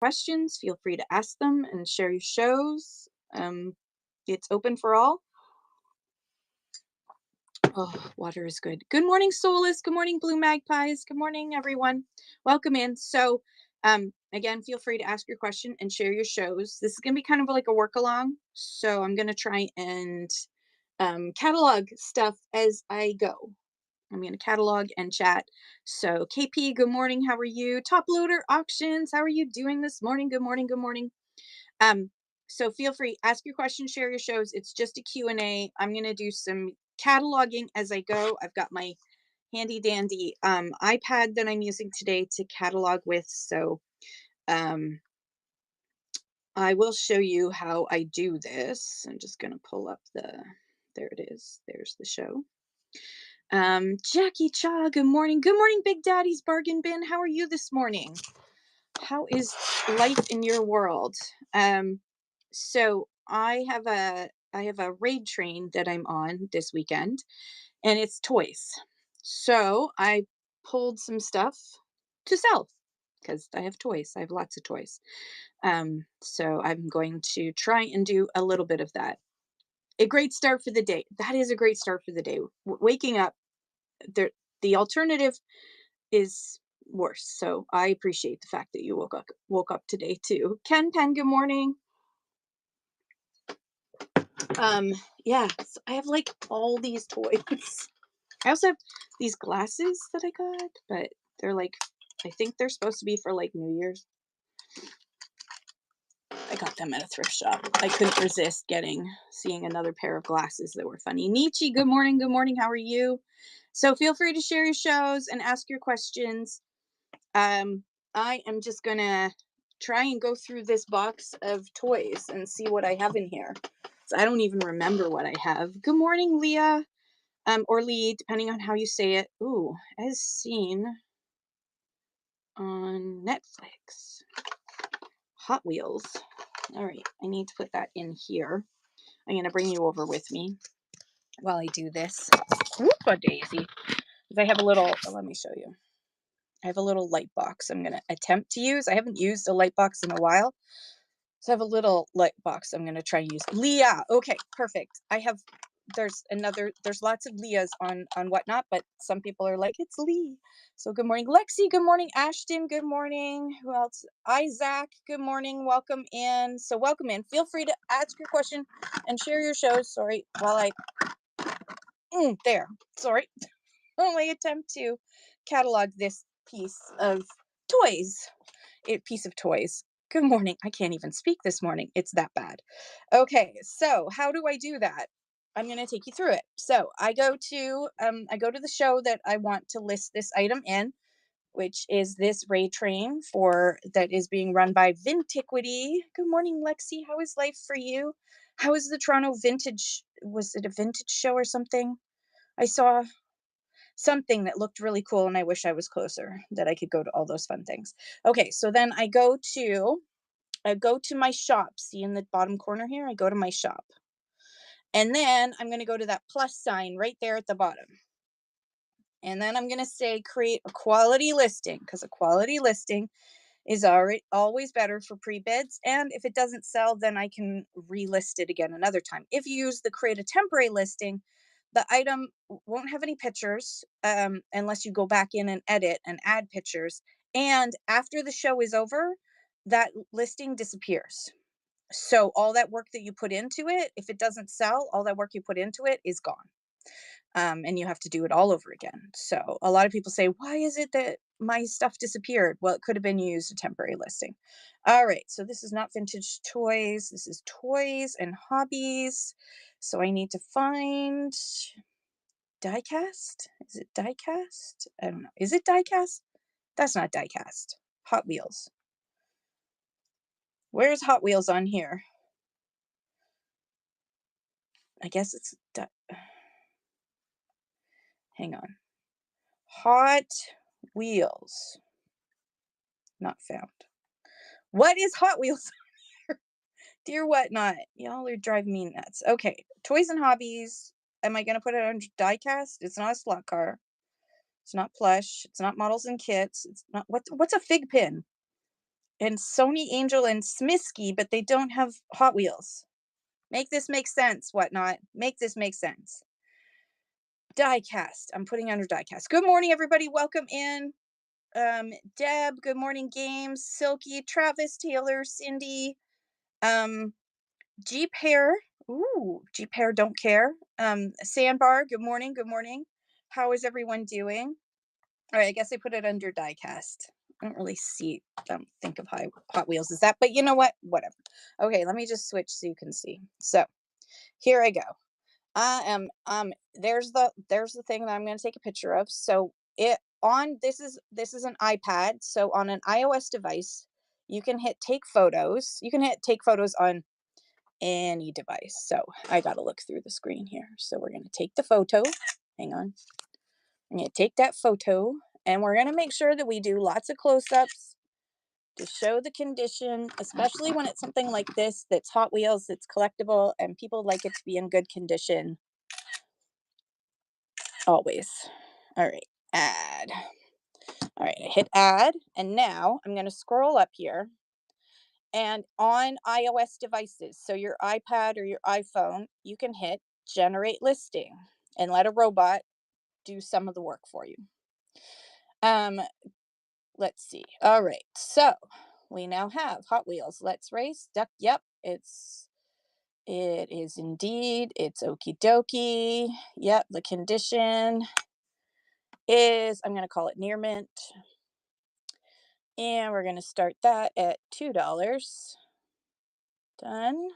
questions, feel free to ask them and share your shows. It's open for all. Oh, water is good. Good morning, Solus. Good morning, Blue Magpies. Good morning, everyone. Welcome in. So, again, feel free to ask your question and share your shows. This is going to be kind of like a work along. So, I'm going to try and catalog stuff as I go. I'm going to catalog and chat. So, KP, good morning. How are you? Top Loader Auctions, how are you doing this morning? Good morning. Good morning. Um, so feel free, ask your questions, share your shows. It's just a Q&A. I'm going to do some cataloging as I go. I've got my handy dandy iPad that I'm using today to catalog with. So I will show you how I do this. I'm just going to pull up there it is. There's the show. Jackie Cha, good morning. Good morning, Big Daddy's Bargain Bin. How are you this morning? How is life in your world? So I have a raid train that I'm on this weekend, and it's toys. So I pulled some stuff to sell because I have toys. I have lots of toys. So I'm going to try and do a little bit of that. A great start for the day. That is a great start for the day. Waking up, there, the alternative is worse. So I appreciate the fact that you woke up today too. Ken Pen, good morning. Yeah, so I have like all these toys. I also have these glasses that I got, but they're like, I think they're supposed to be for like New Year's. I got them at a thrift shop. I couldn't resist seeing another pair of glasses that were funny. Nietzsche, good morning. Good morning. How are you? So feel free to share your shows and ask your questions. I am just gonna try and go through this box of toys and see what I have in here. So I don't even remember what I have. Good morning, Leah. Or Lee, depending on how you say it. Ooh, as seen on Netflix. Hot Wheels. All right, I need to put that in here. I'm gonna bring you over with me while I do this. Whoop-a daisy. Because I have a little, let me show you. I have a little light box I'm gonna attempt to use. I haven't used a light box in a while. So I have a little light box I'm gonna try and use. Leah, okay, perfect. There's lots of Leahs on Whatnot, but some people are like, it's Lee. So good morning, Lexi. Good morning, Ashton. Good morning. Who else? Isaac. Good morning. Welcome in. So welcome in. Feel free to ask your question and share your shows. Sorry, while I there. Sorry. Only attempt to catalog this piece of toys. Good morning. I can't even speak this morning. It's that bad. Okay, so how do I do that? I'm going to take you through it. So I go to the show that I want to list this item in, which is this raid train that is being run by Vintiquity. Good morning, Lexi. How is life for you? How is the Toronto Vintage? Was it a vintage show or something? I saw something that looked really cool, and I wish I was closer, that I could go to all those fun things. Okay, so then I go to my shop. See in the bottom corner here, I go to my shop. And then I'm going to go to that plus sign right there at the bottom. And then I'm going to say create a quality listing, because a quality listing is always better for pre-bids. And if it doesn't sell, then I can relist it again another time. If you use the create a temporary listing, the item won't have any pictures unless you go back in and edit and add pictures. And after the show is over, that listing disappears. So all that work that you put into it, if it doesn't sell, all that work you put into it is gone. And you have to do it all over again. So a lot of people say, why is it that my stuff disappeared? Well, it could have been used a temporary listing. All right, so this is not vintage toys. This is toys and hobbies. So I need to find diecast. Is it diecast? I don't know. Is it diecast? That's not diecast. Hot Wheels. Where's Hot Wheels on here? I guess it's hang on. Hot Wheels. Not found. What is Hot Wheels? Dear Whatnot. Y'all are driving me nuts. Okay. Toys and hobbies. Am I going to put it under diecast? It's not a slot car. It's not plush. It's not models and kits. It's not what's a fig pin? and Sony Angel and Smisky, but they don't have Hot Wheels. Make this make sense, whatnot. Make this make sense. Diecast. I'm putting under diecast. Good morning, everybody. Welcome in. Deb, good morning, Games, Silky, Travis, Taylor, Cindy, Jeep Hair. Ooh, Jeep Hair don't care. Sandbar, good morning, good morning. How is everyone doing? All right, I guess I put it under diecast. I don't really think of Hot Wheels as that, but you know what? Whatever. Okay, let me just switch so you can see. So here I go. I am there's the thing that I'm going to take a picture of. So it on this is an iPad. So on an iOS device, you can hit take photos. You can hit take photos on any device. So I got to look through the screen here. So we're going to take the photo. Hang on. I'm going to take that photo and we're going to make sure that we do lots of close-ups to show the condition, especially when it's something like this that's Hot Wheels, that's collectible, and people like it to be in good condition always. All right, add. All right, I hit add, and now I'm going to scroll up here. And on iOS devices, so your iPad or your iPhone, you can hit generate listing and let a robot do some of the work for you. Let's see. All right, so we now have Hot Wheels. Let's race. Duck. Yep, it is indeed. It's okie dokie. Yep, the condition is, I'm going to call it near mint. And we're going to start that at $2. Done.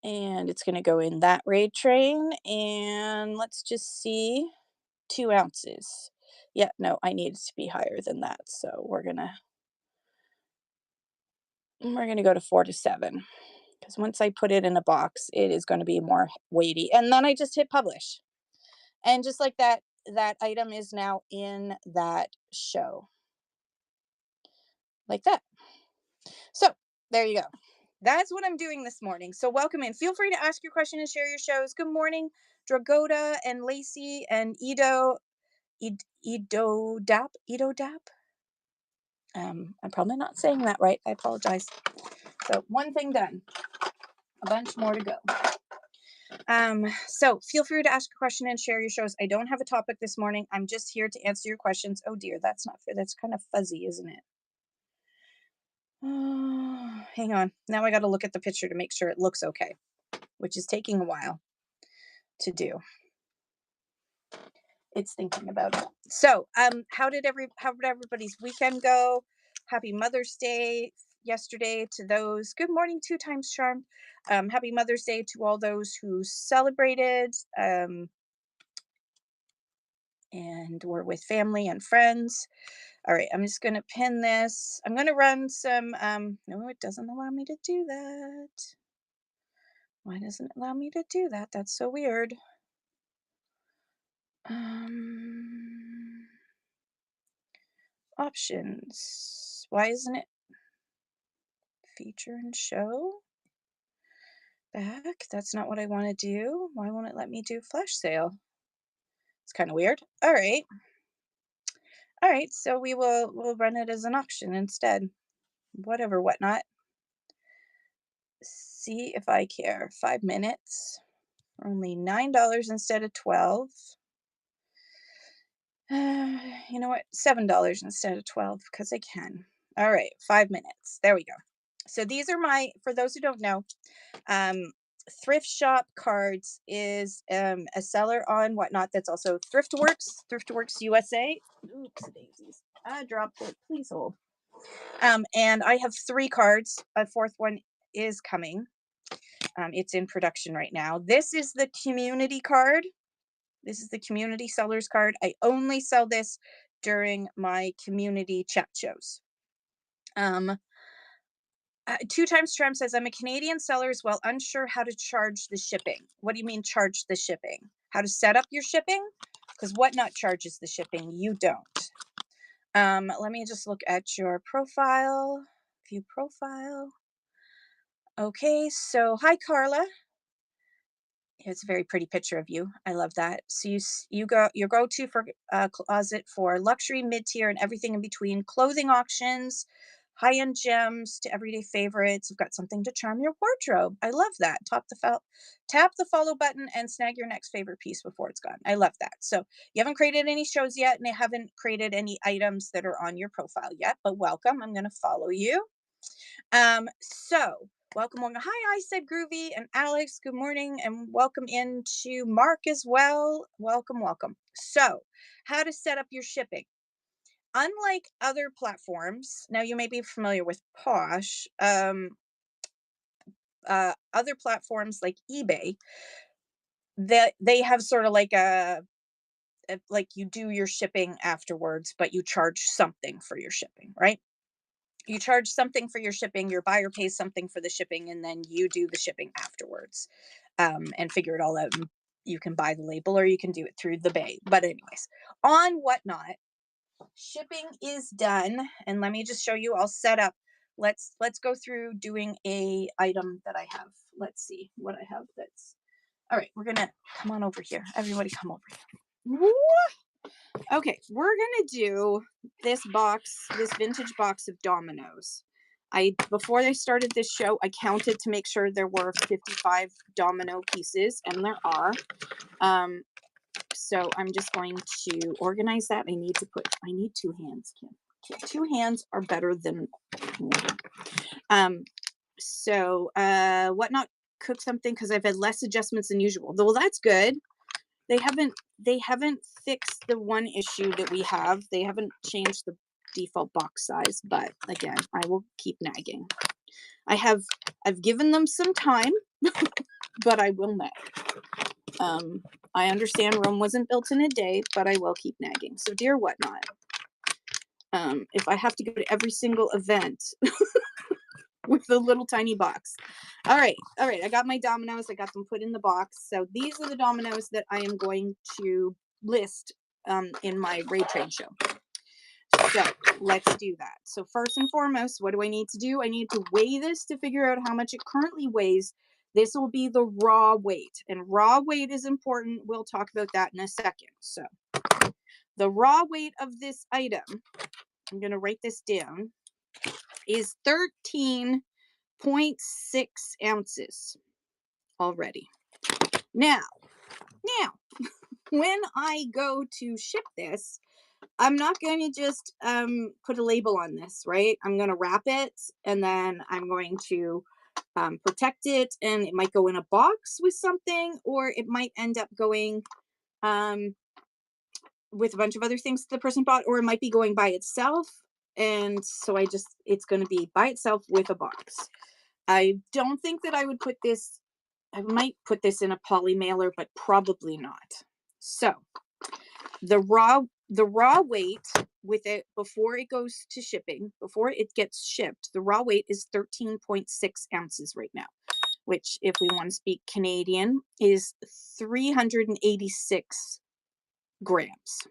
And it's going to go in that raid train. And let's just see, 2 ounces. Yeah, no, I need it to be higher than that. So we're going to go to 4 to 7. Because once I put it in a box, it is going to be more weighty. And then I just hit publish. And just like that, that item is now in that show. Like that. So there you go. That's what I'm doing this morning. So welcome in. Feel free to ask your question and share your shows. Good morning, Dragoda and Lacey and Edo Dap. I'm probably not saying that right. I apologize. So one thing done. A bunch more to go. So feel free to ask a question and share your shows. I don't have a topic this morning. I'm just here to answer your questions. Oh dear, that's not fair. That's kind of fuzzy, isn't it? Hang on. Now I got to look at the picture to make sure it looks okay, which is taking a while to do. It's thinking about it. So, how did everybody's weekend go? Happy Mother's Day yesterday to those. Good morning, 2 times charmed. Happy Mother's Day to all those who celebrated and were with family and friends. All right, I'm just going to pin this. I'm going to run some, no, it doesn't allow me to do that. Why doesn't it allow me to do that? That's so weird. Options. Why isn't it feature and show? Back. That's not what I want to do. Why won't it let me do flash sale? It's kind of weird. All right. All right, so we'll run it as an auction instead. Whatever, whatnot. See if I care. 5 minutes. Only $9 instead of 12. You know what? $7 instead of 12 because I can. All right, 5 minutes. There we go. So these are for those who don't know, Thrift Shop Cards is a seller on whatnot that's also Thriftworks USA. Oops, daisies. I dropped it. Please hold. And I have 3 cards. A 4th one is coming. It's in production right now. This is the community card. This is the community seller's card. I only sell this during my community chat shows. 2 times Trump says, I'm a Canadian seller as well, unsure how to charge the shipping. What do you mean charge the shipping? How to set up your shipping? Because Whatnot charges the shipping. You don't. Let me just look at your profile. View profile. Okay, so hi, Carla. It's a very pretty picture of you. I love that. So you go your go-to for closet for luxury, mid-tier, and everything in between. Clothing auctions, high-end gems to everyday favorites. I've got something to charm your wardrobe. I love that. Tap the follow button and snag your next favorite piece before it's gone. I love that. So you haven't created any shows yet, and I haven't created any items that are on your profile yet, but welcome. I'm going to follow you. So welcome, welcome. Hi, I said Groovy and Alex. Good morning, and welcome into Mark as well. Welcome, welcome. So, how to set up your shipping. Unlike other platforms, now you may be familiar with Posh. Other platforms like eBay, that they have sort of like like you do your shipping afterwards, but you charge something for your shipping, right? You charge something for your shipping, your buyer pays something for the shipping, and then you do the shipping afterwards, and figure it all out. And you can buy the label or you can do it through the bay. But anyways, on Whatnot, shipping is done, and let me just show you all set up. Let's go through doing a item that I have. Let's see what I have. That's all right. We're gonna come on over here. Everybody, come over here. Woo! Okay, we're gonna do this box, this vintage box of dominoes. Before I started this show, I counted to make sure there were 55 domino pieces, and there are. So I'm just going to organize that. I need two hands, Kim. Okay, two hands are better than one. Whatnot cook something because I've had less adjustments than usual. Well, that's good. They haven't fixed the one issue that we have. They haven't changed the default box size, but again, I will keep nagging. I've given them some time, but I will nag. I understand Rome wasn't built in a day, but I will keep nagging. So dear Whatnot, if I have to go to every single event with a little tiny box. All right. I got my dominoes. I got them put in the box. So these are the dominoes that I am going to list in my Raid Trade show. So let's do that. So first and foremost, what do I need to do? I need to weigh this to figure out how much it currently weighs. This will be the raw weight, and raw weight is important. We'll talk about that in a second. So the raw weight of this item, I'm going to write this down, is 13.6 ounces already. Now, when I go to ship this, I'm not going to just put a label on this, right? I'm going to wrap it, and then I'm going to protect it, and it might go in a box with something, or it might end up going with a bunch of other things the person bought, or it might be going by itself. And so it's going to be by itself with a box. I don't think that I would put this, I might put this in a poly mailer, but probably not. So the raw weight with it before it goes to shipping, before it gets shipped, the raw weight is 13.6 ounces right now, which, if we want to speak Canadian, is 386 grams.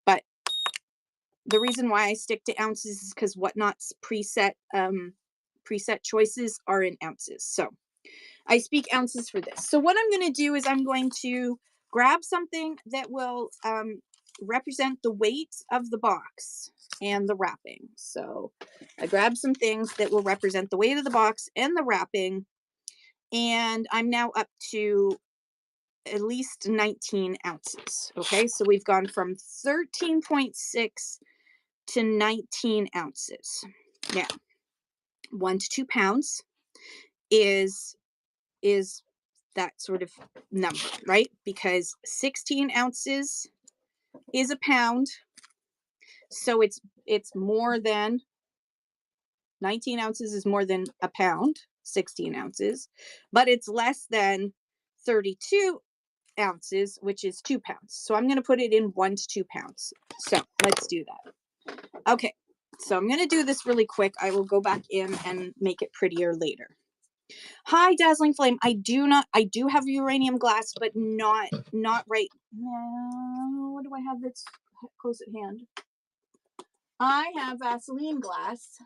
But the reason why I stick to ounces is because Whatnot's preset choices are in ounces. So I speak ounces for this. So what I'm going to do is I'm going to grab something that will represent the weight of the box and the wrapping. So I grabbed some things that will represent the weight of the box and the wrapping, and I'm now up to at least 19 ounces. Okay, so we've gone from 13.6 to 19 ounces. Now, 1 to 2 pounds is that sort of number, right? Because 16 ounces is a pound. So it's more than 19 ounces is more than a pound, 16 ounces, but it's less than 32 ounces, which is 2 pounds. So I'm going to put it in 1 to 2 pounds. So let's do that. Okay. So I'm going to do this really quick. I will go back in and make it prettier later. Hi, Dazzling Flame. I do have uranium glass, but not right now. What do I have that's close at hand? I have Vaseline glass.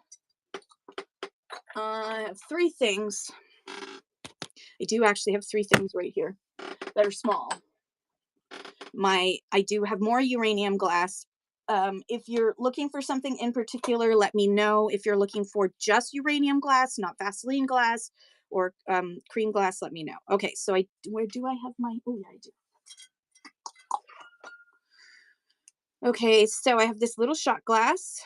I have 3 things. I do actually have 3 things right here that are small. I do have more uranium glass. If you're looking for something in particular, let me know. If you're looking for just uranium glass, not Vaseline glass or cream glass, let me know. Okay, so where do I have my, oh yeah, I do. Okay, so I have this little shot glass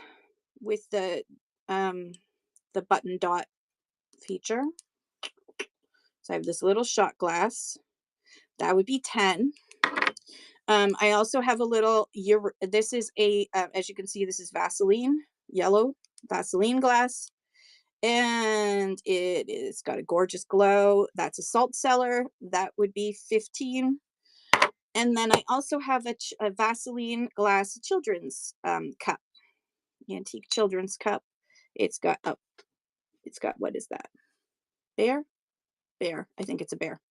with the button dot feature. So I have this little shot glass. That would be 10. I also have a little, this is as you can see, this is Vaseline, yellow Vaseline glass. And it's got a gorgeous glow. That's a salt cellar. That would be 15. And then I also have a Vaseline glass children's cup, antique children's cup. It's got, oh, it's got, what is that? Bear? Bear. I think it's a bear.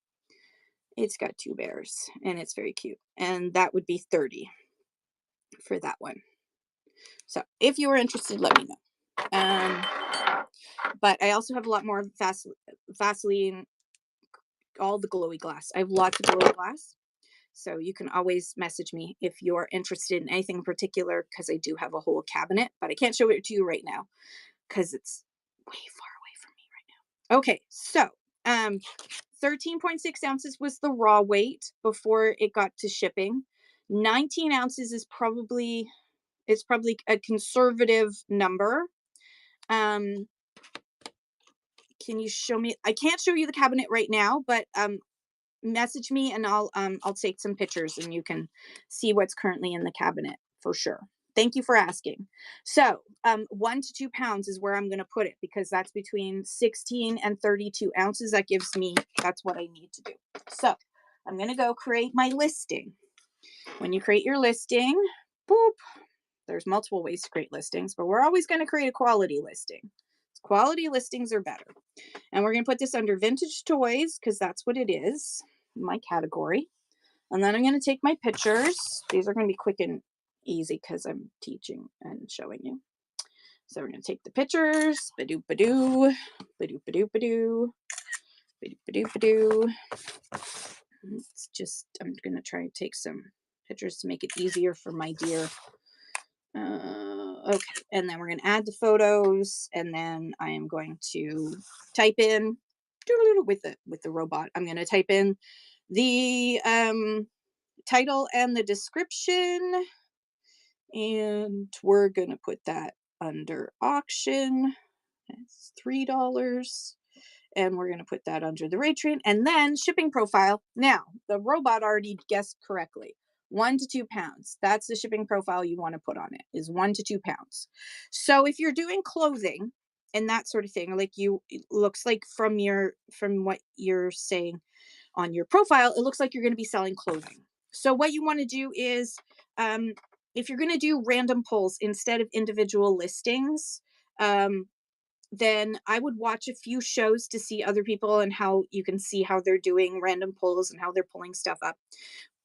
It's got 2 bears and it's very cute. And that would be 30 for that one. So if you were interested, let me know. But I also have a lot more Vaseline, all the glowy glass. I have lots of glowy glass. So you can always message me if you're interested in anything in particular, because I do have a whole cabinet, but I can't show it to you right now because it's way far away from me right now. Okay, so 13.6 ounces was the raw weight before it got to shipping. 19 ounces is probably, it's probably a conservative number. Can you show me? I can't show you the cabinet right now, but message me and I'll take some pictures and you can see what's currently in the cabinet for sure. Thank you for asking. So 1 to 2 pounds is where I'm going to put it because that's between 16 and 32 ounces. That gives me, that's what I need to do. So I'm going to go create my listing. When you create your listing, boop, there's multiple ways to create listings, but we're always going to create a quality listing. Quality listings are better. And we're going to put this under vintage toys because that's what it is, my category. And then I'm going to take my pictures. These are going to be quick and easy because I'm teaching and showing you. So we're going to take the pictures. Ba-doo, ba-doo, ba-doo, ba-doo, ba-doo, ba-doo, ba-doo, ba-doo. It's just, I'm going to try and take some pictures to make it easier for my dear. Okay, and then we're going to add the photos, and then I am going to type in with the robot. I'm going to type in the title and the description, and we're going to put that under auction. That's $3. And we're going to put that under the rate train, and then shipping profile. Now, the robot already guessed correctly. 1 to 2 pounds. That's the shipping profile you want to put on it, is 1 to 2 pounds. So if you're doing clothing and that sort of thing, like it looks like from what you're saying on your profile, it looks like you're going to be selling clothing. So what you want to do is, if you're going to do random pulls instead of individual listings, then I would watch a few shows to see other people and how you can see how they're doing random pulls and how they're pulling stuff up.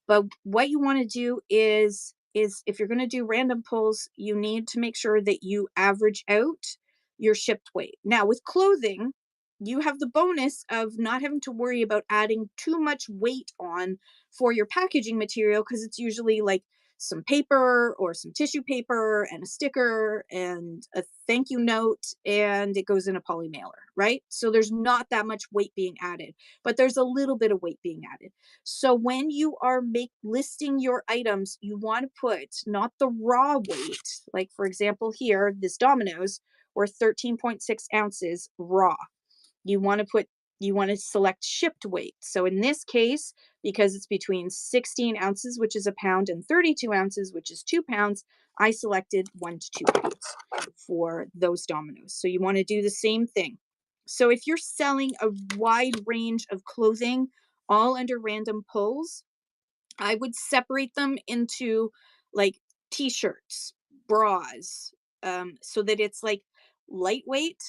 But what you want to do is if you're going to do random pulls, you need to make sure that you average out your shipped weight. Now with clothing, you have the bonus of not having to worry about adding too much weight on for your packaging material, because it's usually like some paper or some tissue paper and a sticker and a thank you note, and it goes in a poly mailer, right? So there's not that much weight being added, but there's a little bit of weight being added. So when you are listing your items, you want to put not the raw weight, like for example here, this Domino's, or 13.6 ounces raw. You want to select shipped weight. So in this case, because it's between 16 ounces, which is a pound, and 32 ounces, which is 2 pounds, I selected 1 to 2 pounds for those Dominoes. So you want to do the same thing. So if you're selling a wide range of clothing, all under random pulls, I would separate them into like t-shirts, bras, so that it's like lightweight,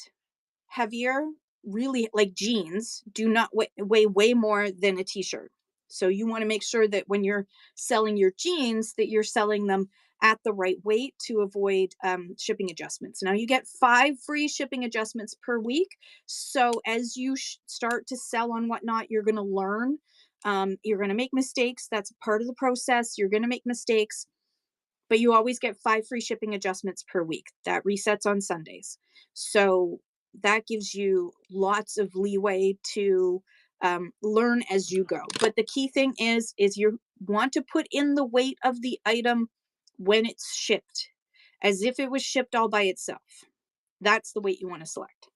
heavier, really like jeans do not weigh way more than a t-shirt. So you want to make sure that when you're selling your jeans that you're selling them at the right weight to avoid shipping adjustments. Now you get 5 free shipping adjustments per week. So as you start to sell on whatnot, you're going to learn. You're going to make mistakes. That's part of the process. You're going to make mistakes. but you always get 5 free shipping adjustments per week. That resets on Sundays. So that gives you lots of leeway to learn as you go. But the key thing is you want to put in the weight of the item when it's shipped, as if it was shipped all by itself. That's the weight you want to select.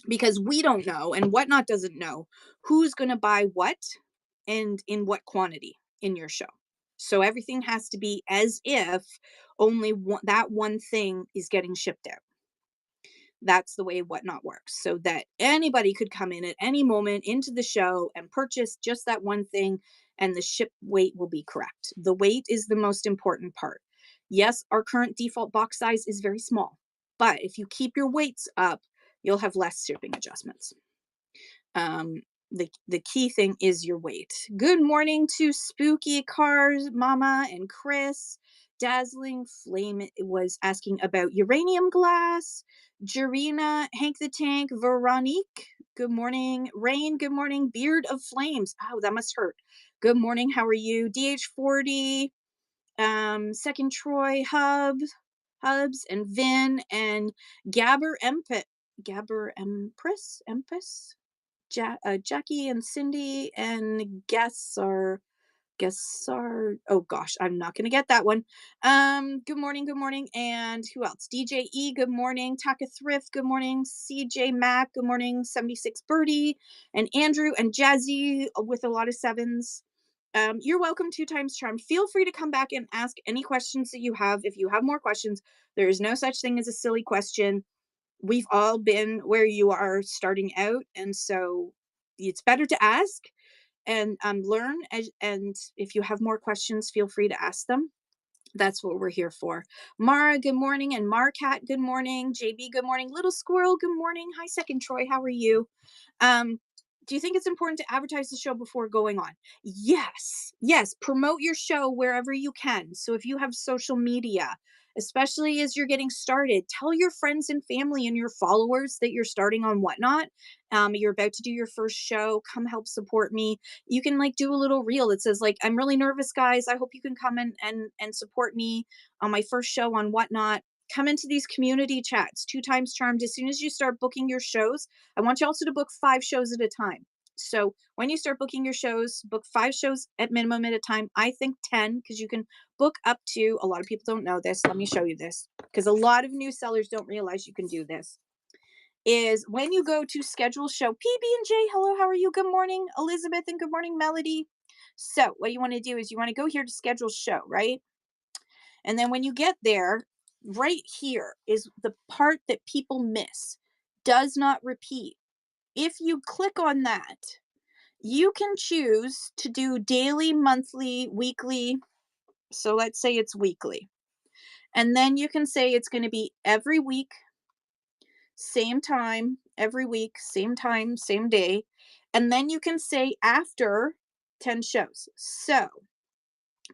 Because we don't know, and Whatnot doesn't know, who's going to buy what and in what quantity in your show. So everything has to be as if only that one thing is getting shipped out. That's the way Whatnot works, so that anybody could come in at any moment into the show and purchase just that one thing, and the ship weight will be correct. The weight is the most important part. Yes, our current default box size is very small, but if you keep your weights up, you'll have less shipping adjustments. Um, the key thing is your weight. Good morning to Spooky Cars, Mama and Chris. Dazzling Flame was asking about uranium glass. Jarina, Hank the Tank, Veronique. Good morning. Rain, good morning. Beard of Flames. Oh, that must hurt. Good morning. How are you? DH40, Second Troy, Hubs, and Vin, and Gabber Empet. Gabber Empress? Jackie and Cindy and oh gosh, I'm not gonna get that one. Good morning, and who else? DJ E, good morning. Taka Thrift, good morning. CJ Mac, good morning. 76 Birdie, and Andrew and Jazzy with a lot of sevens. You're welcome, 2 times charm. Feel free to come back and ask any questions that you have. If you have more questions, there is no such thing as a silly question. We've all been where you are starting out, and so it's better to ask and learn. And if you have more questions, feel free to ask them. That's what we're here for. Mara, good morning, and Marcat, good morning. JB, good morning. Little Squirrel, good morning. Hi, Second Troy, how are you? Do you think it's important to advertise the show before going on? Yes, promote your show wherever you can. So if you have social media, especially as you're getting started, tell your friends and family and your followers that you're starting on Whatnot. You're about to do your first show. Come help support me. You can like do a little reel that says like, I'm really nervous, guys. I hope you can come and support me on my first show on Whatnot. Come into these community chats, 2 times charmed. As soon as you start booking your shows, I want you also to book 5 shows at a time. So when you start booking your shows, book 5 shows at minimum at a time. I think 10, because you can book up to, a lot of people don't know this. Let me show you this, because a lot of new sellers don't realize you can do this. Is when you go to schedule show, PB&J, hello, how are you? Good morning, Elizabeth, and good morning, Melody. So what you want to do is you want to go here to schedule show, right? And then when you get there, right here is the part that people miss. Does not repeat. If you click on that, you can choose to do daily, monthly, weekly. So let's say it's weekly. And then you can say it's going to be every week, same time, every week, same time, same day. And then you can say after 10 shows. So,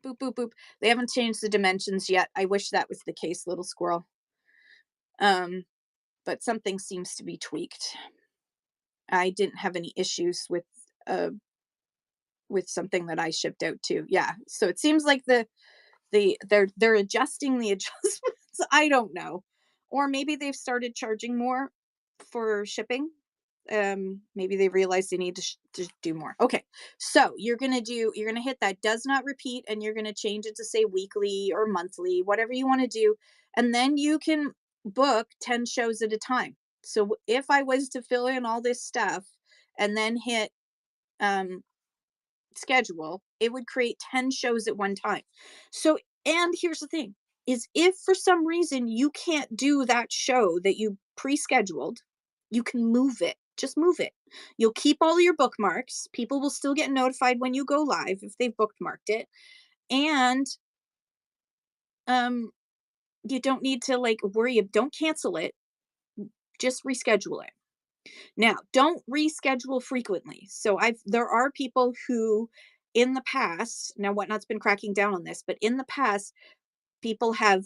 boop, boop, boop. They haven't changed the dimensions yet. I wish that was the case, little squirrel. But something seems to be tweaked. I didn't have any issues with something that I shipped out to. Yeah. So it seems like they're adjusting the adjustments. I don't know. Or maybe they've started charging more for shipping. Maybe they realize they need to do more. Okay. So you're going to hit that does not repeat, and you're going to change it to say weekly or monthly, whatever you want to do. And then you can book 10 shows at a time. So if I was to fill in all this stuff and then hit schedule, it would create 10 shows at one time. So, and here's the thing, is if for some reason you can't do that show that you pre-scheduled, you can move it. Just move it. You'll keep all your bookmarks. People will still get notified when you go live if they've bookmarked it. And you don't need to like worry, don't cancel it. Just reschedule it. Now, don't reschedule frequently. So there are people who in the past, now Whatnot's been cracking down on this, but in the past, people have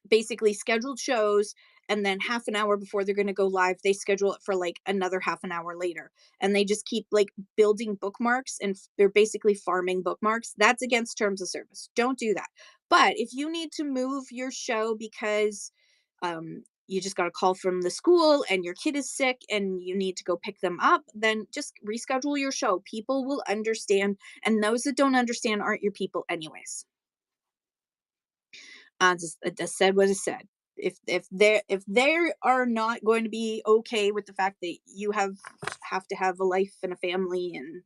basically scheduled shows and then half an hour before they're going to go live, they schedule it for like another half an hour later. And they just keep like building bookmarks, and they're basically farming bookmarks. That's against terms of service. Don't do that. But if you need to move your show because you just got a call from the school and your kid is sick and you need to go pick them up, then just reschedule your show. People will understand. And those that don't understand aren't your people, anyways. Just said what it said. If they are not going to be okay with the fact that you have to have a life and a family and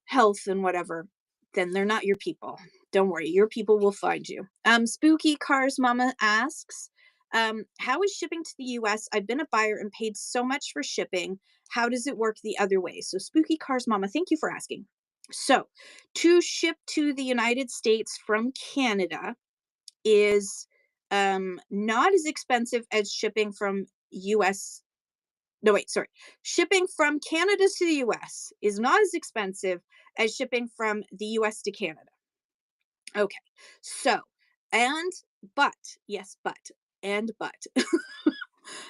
health and whatever, then they're not your people. Don't worry, your people will find you. Spooky Cars Mama asks, how is shipping to the US? I've been a buyer and paid so much for shipping. How does it work the other way? So Spooky Cars Mama, thank you for asking. So to ship to the United States from Canada is not as expensive as shipping from US. No, wait, sorry. Shipping from Canada to the US is not as expensive as shipping from the US to Canada. Okay. So, and but, yes, but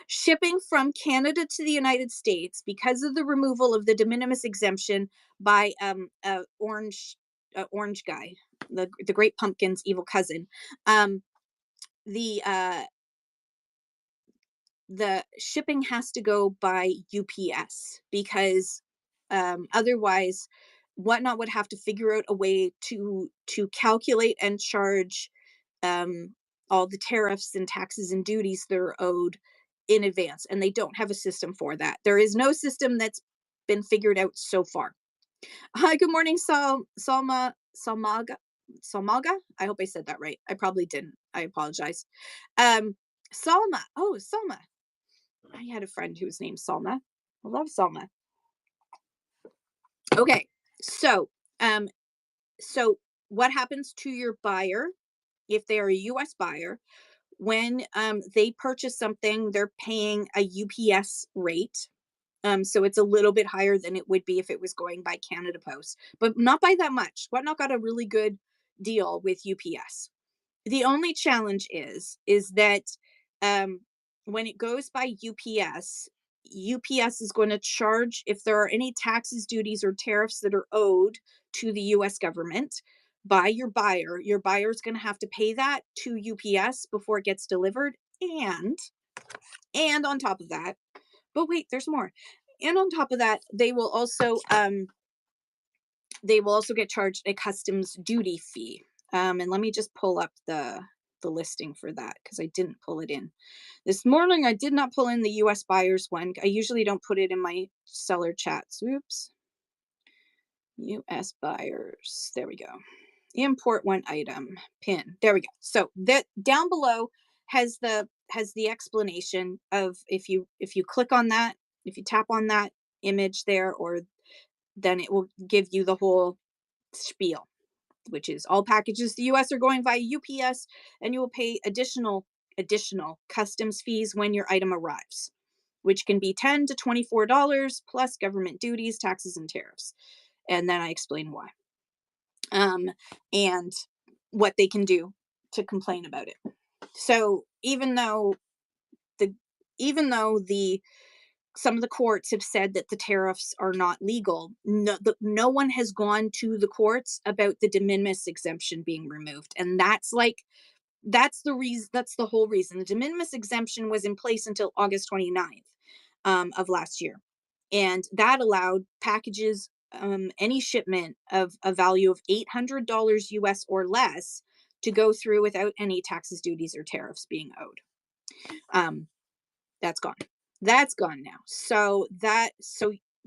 shipping from Canada to the United States, because of the removal of the de minimis exemption by orange guy, the Great Pumpkin's evil cousin, um, the shipping has to go by UPS, because otherwise Whatnot would have to figure out a way to calculate and charge um, all the tariffs and taxes and duties that are owed in advance, and they don't have a system for that. There is no system that's been figured out so far. Hi, good morning, Salmaga. I hope I said that right. I probably didn't. I apologize. Salma. Oh, Salma. I had a friend who was named Salma. I love Salma. Okay, so so what happens to your buyer if they are a U.S. buyer when they purchase something? They're paying a UPS rate. So it's a little bit higher than it would be if it was going by Canada Post, but not by that much. Whatnot got a really good deal with UPS. The only challenge is that um, when it goes by UPS is going to charge if there are any taxes, duties, or tariffs that are owed to the US government by your buyer. Your buyer is going to have to pay that to UPS before it gets delivered. And on top of that, but wait, there's more. And on top of that, they will also get charged a customs duty fee. And let me just pull up the listing for that, because I didn't pull it in this morning. I did not pull in the US buyers one. I usually don't put it in my seller chats. Oops. US buyers. There we go. Import one item. Pin. There we go. So that down below has the explanation of, if you click on that, if you tap on that image there, or then it will give you the whole spiel, which is all packages to the US are going via UPS, and you will pay additional customs fees when your item arrives, which can be $10 to $24 plus government duties, taxes, and tariffs. And then I explain why. And what they can do to complain about it. So even though the some of the courts have said that the tariffs are not legal, no one has gone to the courts about the de minimis exemption being removed. And that's the reason. That's the whole reason. The de minimis exemption was in place until August 29th of last year. And that allowed packages, any shipment of a value of $800 US or less, to go through without any taxes, duties, or tariffs being owed. That's gone. That's gone now. So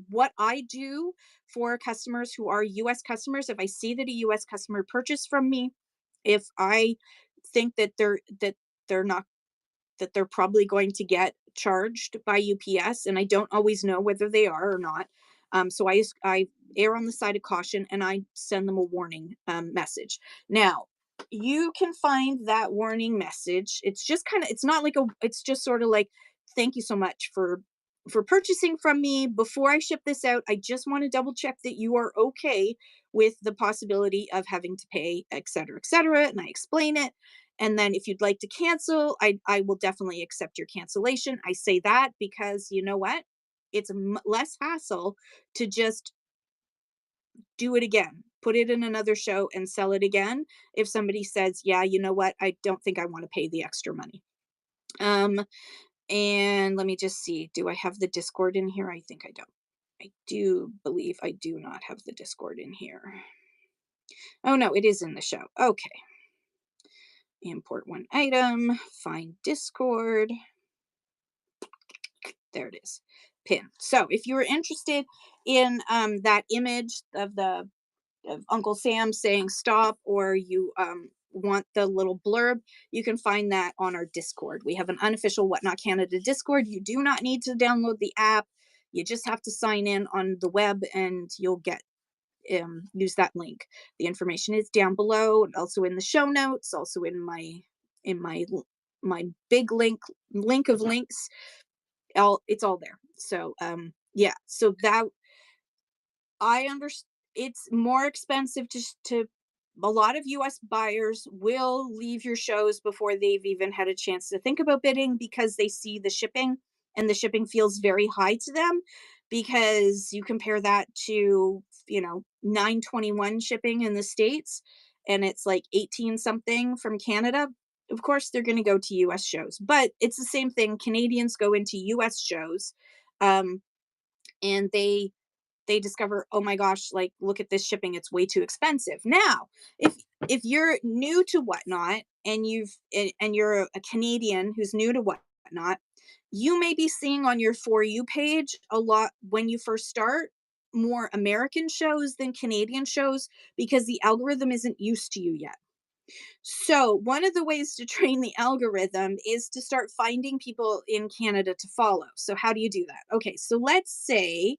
what I do for customers who are US customers, if I see that a US customer purchased from me, if I think that they're not, that they're probably going to get charged by UPS, and I don't always know whether they are or not. So I err on the side of caution, and I send them a warning message. Now, you can find that warning message. It's just it's not like it's just sort of like, thank you so much for purchasing from me. Before I ship this out, I just want to double check that you are okay with the possibility of having to pay, et cetera, et cetera. And I explain it. And then if you'd like to cancel, I will definitely accept your cancellation. I say that because you know what? It's less hassle to just do it again, put it in another show and sell it again. If somebody says, yeah, you know what? I don't think I want to pay the extra money. Um, and let me just see. Do I have the Discord in here? I think I don't. I do believe I do not have the Discord in here. Oh no, it is in the show. Okay. Import one item, find Discord. There it is. Pin. So if you were interested in that image of Uncle Sam saying stop, or you want the little blurb, you can find that on our Discord. We have an unofficial Whatnot Canada Discord. You do not need to download the app. You just have to sign in on the web and you'll get use that link. The information is down below, and also in the show notes, also in my big link of links. It's all there. So yeah, so that I understand it's more expensive to a lot of US buyers will leave your shows before they've even had a chance to think about bidding because they see the shipping, and the shipping feels very high to them because you compare that to, 921 shipping in the States and it's like 18 something from Canada. Of course, they're going to go to US shows, but it's the same thing. Canadians go into US shows um, and they discover, oh my gosh, like look at this shipping, it's way too expensive. Now if you're new to Whatnot and you're a Canadian who's new to Whatnot, you may be seeing on your For You page a lot when you first start more American shows than Canadian shows because the algorithm isn't used to you yet. So one of the ways to train the algorithm is to start finding people in Canada to follow. So how do you do that? Okay, so let's say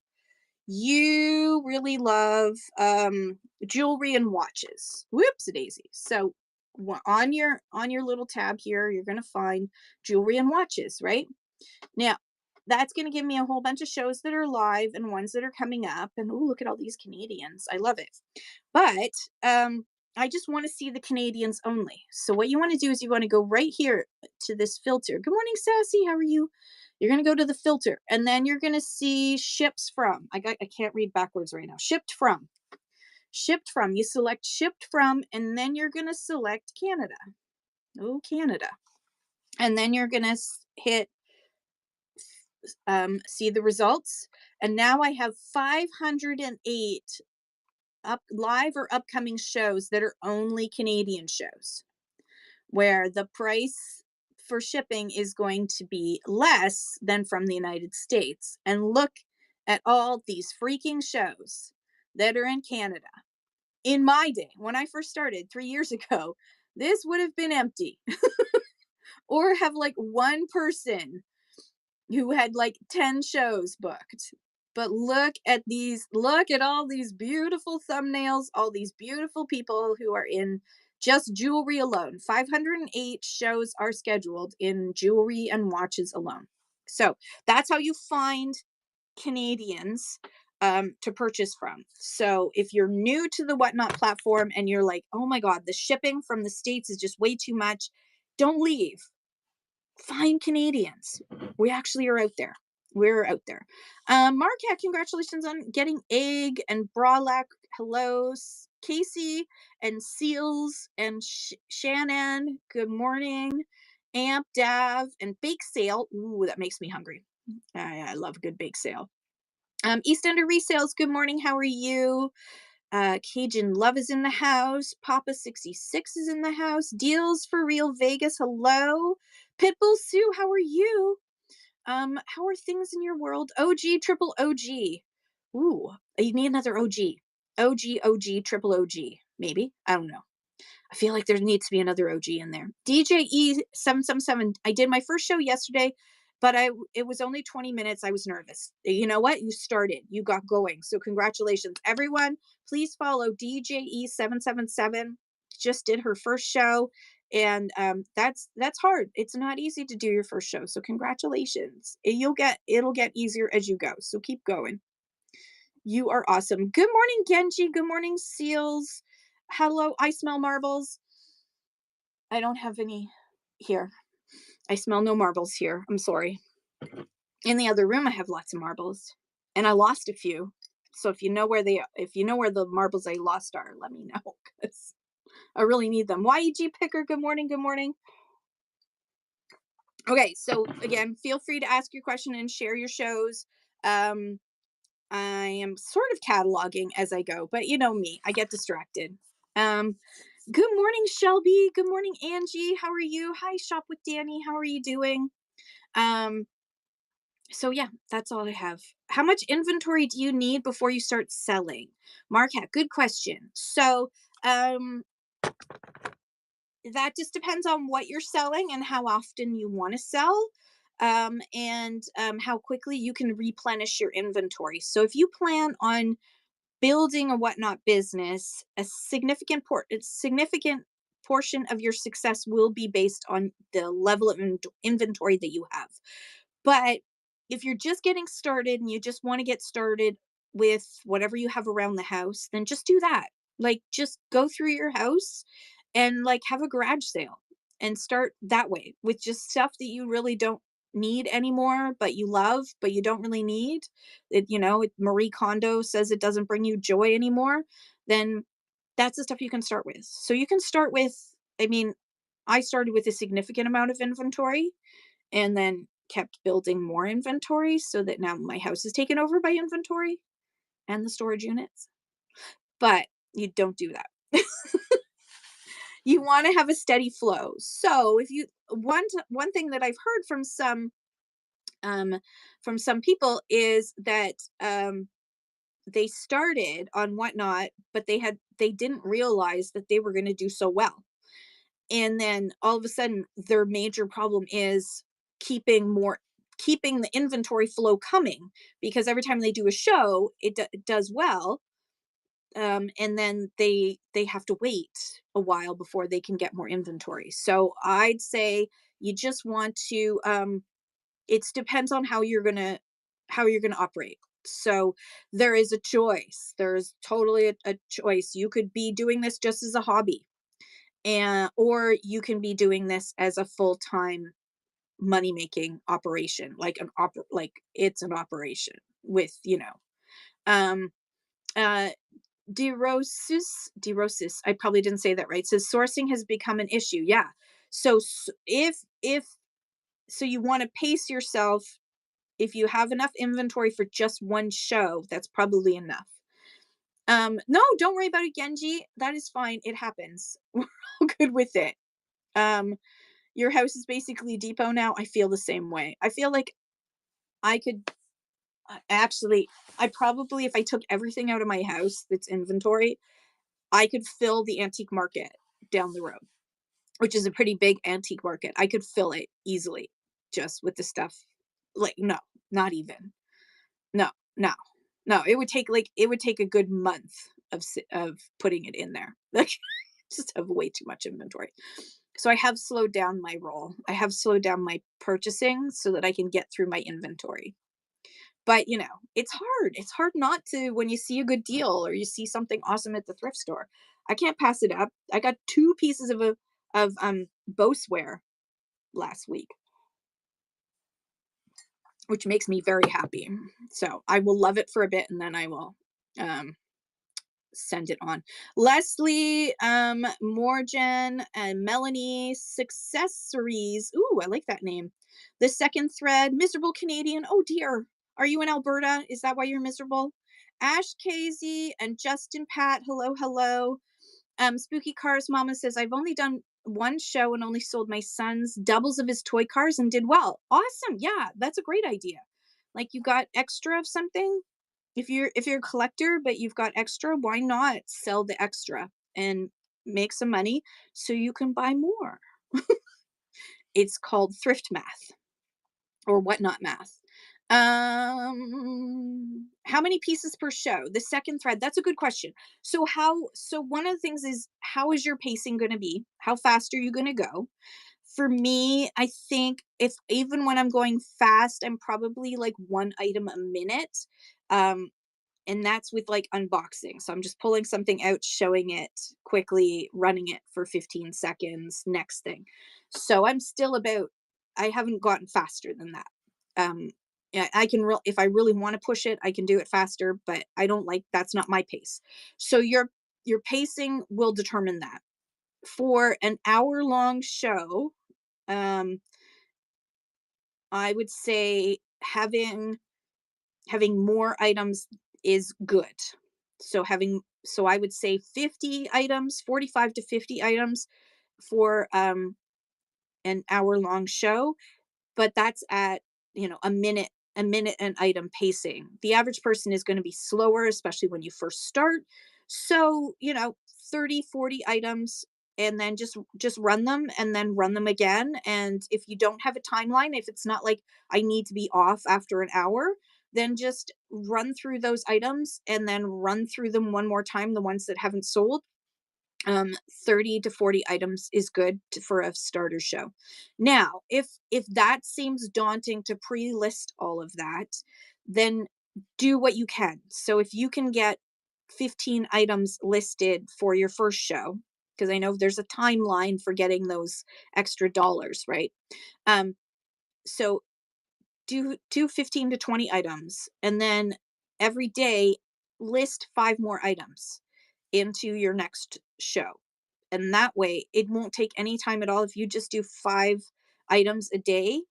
you really love jewelry and watches. Whoops daisy. So on your little tab here, you're going to find jewelry and watches, right? Now, that's going to give me a whole bunch of shows that are live and ones that are coming up. And oh, look at all these Canadians. I love it. But I just want to see the Canadians only. So what you want to do is you want to go right here to this filter. Good morning, Sassy. How are you? You're going to go to the filter and then you're going to see ships from. I can't read backwards right now. Shipped from. Shipped from. You select shipped from and then you're going to select Canada. Oh, Canada. And then you're going to hit see the results. And now I have 508 up live or upcoming shows that are only Canadian shows, where the price for shipping is going to be less than from the United States. And look at all these freaking shows that are in Canada. In my day, when I first started 3 years ago, this would have been empty or have like one person who had like 10 shows booked. But look at all these beautiful thumbnails, all these beautiful people who are in just jewelry alone. 508 shows are scheduled in jewelry and watches alone. So that's how you find Canadians to purchase from. So if you're new to the Whatnot platform and you're like, oh my God, the shipping from the States is just way too much, don't leave. Find Canadians. We actually are out there. We're out there. Marquette, congratulations on getting Egg and Bralac. Hello, Casey and Seals and Shannon. Good morning. Amp, Dav, and Bake Sale. Ooh, that makes me hungry. I love a good bake sale. East Ender Resales. Good morning. How are you? Cajun Love is in the house. Papa 66 is in the house. Deals for Real Vegas. Hello. Pitbull Sue, how are you? How are things in your world? OG, triple OG. Ooh, you need another OG. OG, triple OG. Maybe. I don't know. I feel like there needs to be another OG in there. DJE777. I did my first show yesterday, but it was only 20 minutes. I was nervous. You know what? You started. You got going. So congratulations. Everyone, please follow DJE777. Just did her first show. And that's hard. It's not easy to do your first show. So congratulations. It'll get easier as you go. So keep going. You are awesome. Good morning, Genji. Good morning, Seals. Hello, I smell marbles. I don't have any here. I smell no marbles here. I'm sorry. In the other room, I have lots of marbles, and I lost a few. So if you know where the marbles I lost are, let me know because I really need them. YEG Picker, good morning. Good morning. Okay, so again, feel free to ask your question and share your shows. Um, I am sort of cataloging as I go, but you know me, I get distracted. Um, Good morning, Shelby. Good morning, Angie. How are you? Hi, Shop with Danny. How are you doing? Um, so yeah, that's all I have. How much inventory do you need before you start selling? Marquette, good question. So, um, that just depends on what you're selling and how often you want to sell. And how quickly you can replenish your inventory. So if you plan on building a whatnot business, a significant portion of your success will be based on the level of inventory that you have. But if you're just getting started and you just want to get started with whatever you have around the house, then just do that. Like just go through your house and like have a garage sale and start that way with just stuff that you really don't need anymore, but you love, but you don't really need. Marie Kondo says it doesn't bring you joy anymore, then that's the stuff you can start with. So you can start with, I mean, I started with a significant amount of inventory and then kept building more inventory so that now my house is taken over by inventory and the storage units. But you don't do that. You want to have a steady flow. So if you one thing that I've heard um from some people is that they started on whatnot, but they didn't realize that they were going to do so well. And then all of a sudden their major problem is keeping the inventory flow coming, because every time they do a show it does well, and then they have to wait a while before they can get more inventory. So I'd say you just want to it depends on how you're gonna operate. So there is a choice. There's totally a choice. You could be doing this just as a hobby, and or you can be doing this as a full-time money making operation, like it's an operation with, um uh derosis, I probably didn't say that right, says sourcing has become an issue. Yeah. So if so you want to pace yourself. If you have enough inventory for just one show, that's probably enough. No, don't worry about it, Genji. That is fine. It happens. We're all good with it. Um, your house is basically a depot now. I feel the same way. I feel like I could actually, I probably, if I took everything out of my house that's inventory, I could fill the antique market down the road, which is a pretty big antique market. I could fill it easily just with the stuff. Like, no, not even. No, no, no. It would take a good month of putting it in there. Like, just have way too much inventory. So I have slowed down my roll. I have slowed down my purchasing so that I can get through my inventory. But it's hard. It's hard not to when you see a good deal or you see something awesome at the thrift store. I can't pass it up. I got two pieces of Boseware last week, which makes me very happy. So I will love it for a bit and then I will um send it on. Leslie, Morgan, and Melanie, Successories. Ooh, I like that name. The second thread, Miserable Canadian. Oh dear. Are you in Alberta? Is that why you're miserable? Ash Casey and Justin Pat. Hello, hello. Spooky Cars Mama says, I've only done one show and only sold my son's doubles of his toy cars and did well. Awesome. Yeah, that's a great idea. Like you got extra of something. If you're a collector but you've got extra, why not sell the extra and make some money so you can buy more? It's called thrift math or whatnot math. How many pieces per show? The second thread, that's a good question. So one of the things is, how is your pacing going to be? How fast are you going to go? For me, I think if even when I'm going fast, I'm probably like one item a minute. Um and that's with like unboxing. So I'm just pulling something out, showing it quickly, running it for 15 seconds, next thing. So I'm still about, I haven't gotten faster than that. Yeah, I can real if I really want to push it, I can do it faster, but I don't like, that's not my pace. So your pacing will determine that. For an hour long show, um, I would say having more items is good. So I would say 50 items, 45 to 50 items for an hour long show, but that's at, a minute an item pacing. The average person is going to be slower, especially when you first start. So, 30, 40 items, and then just run them and then run them again. And if you don't have a timeline, if it's not like I need to be off after an hour, then just run through those items and then run through them one more time, the ones that haven't sold. 30 to 40 items is good for a starter show. Now, if that seems daunting to pre-list all of that, then do what you can. So if you can get 15 items listed for your first show, because I know there's a timeline for getting those extra dollars, right? um so do 15 to 20 items, and then every day list 5 more items into your next show. And that way, it won't take any time at all. If you just do 5 items a day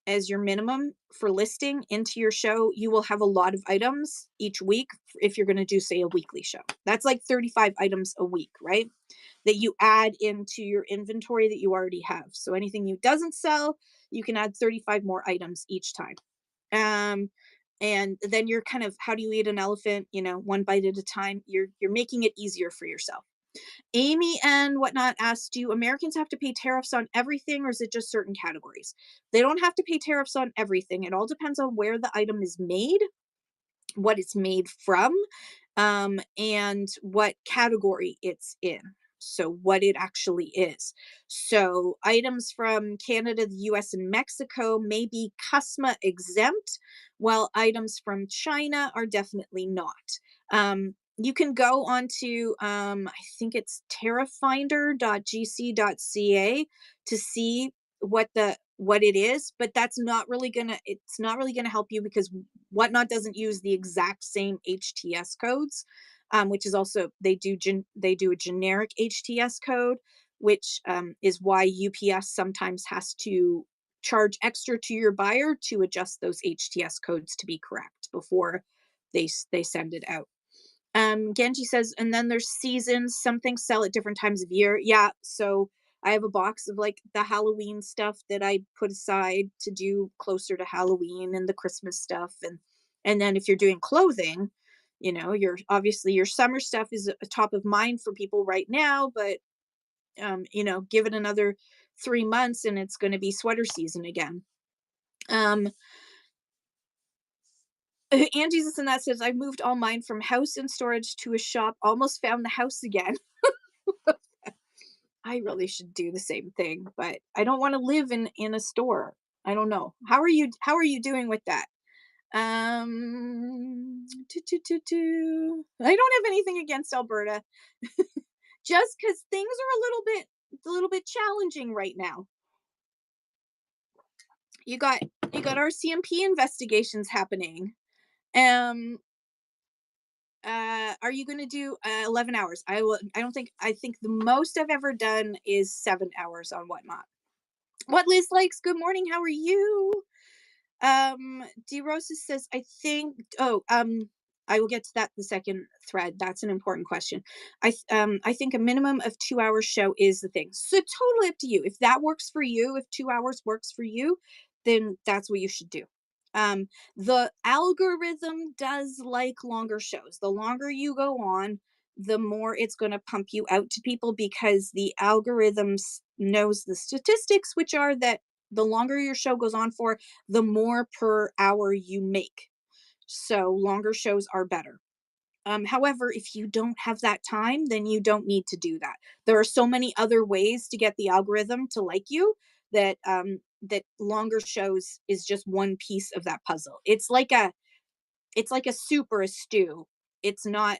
as your minimum for listing into your show, you will have a lot of items each week if you're going to do, say, a weekly show. That's like 35 items a week, right? That you add into your inventory that you already have. So anything you doesn't sell, you can add 35 more items each time. Um, and then you're kind of, how do you eat an elephant? One bite at a time. You're making it easier for yourself. Amy and whatnot asked, do Americans have to pay tariffs on everything, or is it just certain categories? They don't have to pay tariffs on everything. It all depends on where the item is made, what it's made from, and what category it's in. So, what it actually is. So, items from Canada, the US, and Mexico may be CUSMA exempt, while items from China are definitely not. You can go onto, I think it's terrafinder.gc.ca to see what it is, but it's not really gonna help you, because Whatnot doesn't use the exact same HTS codes, which is also, they do a generic HTS code, which is why UPS sometimes has to charge extra to your buyer to adjust those HTS codes to be correct before they send it out. Genji says, and then there's seasons. Some things sell at different times of year. Yeah, so I have a box of like the Halloween stuff that I put aside to do closer to Halloween, and the Christmas stuff, and then if you're doing clothing, your obviously your summer stuff is a top of mind for people right now, but give it another 3 months and it's going to be sweater season again. Um, Angie's and that says, I moved all mine from house and storage to a shop, almost found the house again. I really should do the same thing, but I don't want to live in a store. I don't know. How are you doing with that? I don't have anything against Alberta. Just cuz things are a little bit challenging right now. You got you got RCMP investigations happening. Um are you going to do 11 hours? I think the most I've ever done is 7 hours on Whatnot. What Liz likes, good morning, how are you? D Rosa says, I will get to that in the second thread. That's an important question. I think a minimum of 2 hour show is the thing. So totally up to you. If that works for you, if 2 hours works for you, then that's what you should do. The algorithm does like longer shows. The longer you go on, the more it's going to pump you out to people, because the algorithms knows the statistics, which are that the longer your show goes on for, the more per hour you make. So longer shows are better. However, if you don't have that time, then you don't need to do that. There are so many other ways to get the algorithm to like you, that longer shows is just one piece of that puzzle. It's like a soup or a stew. It's not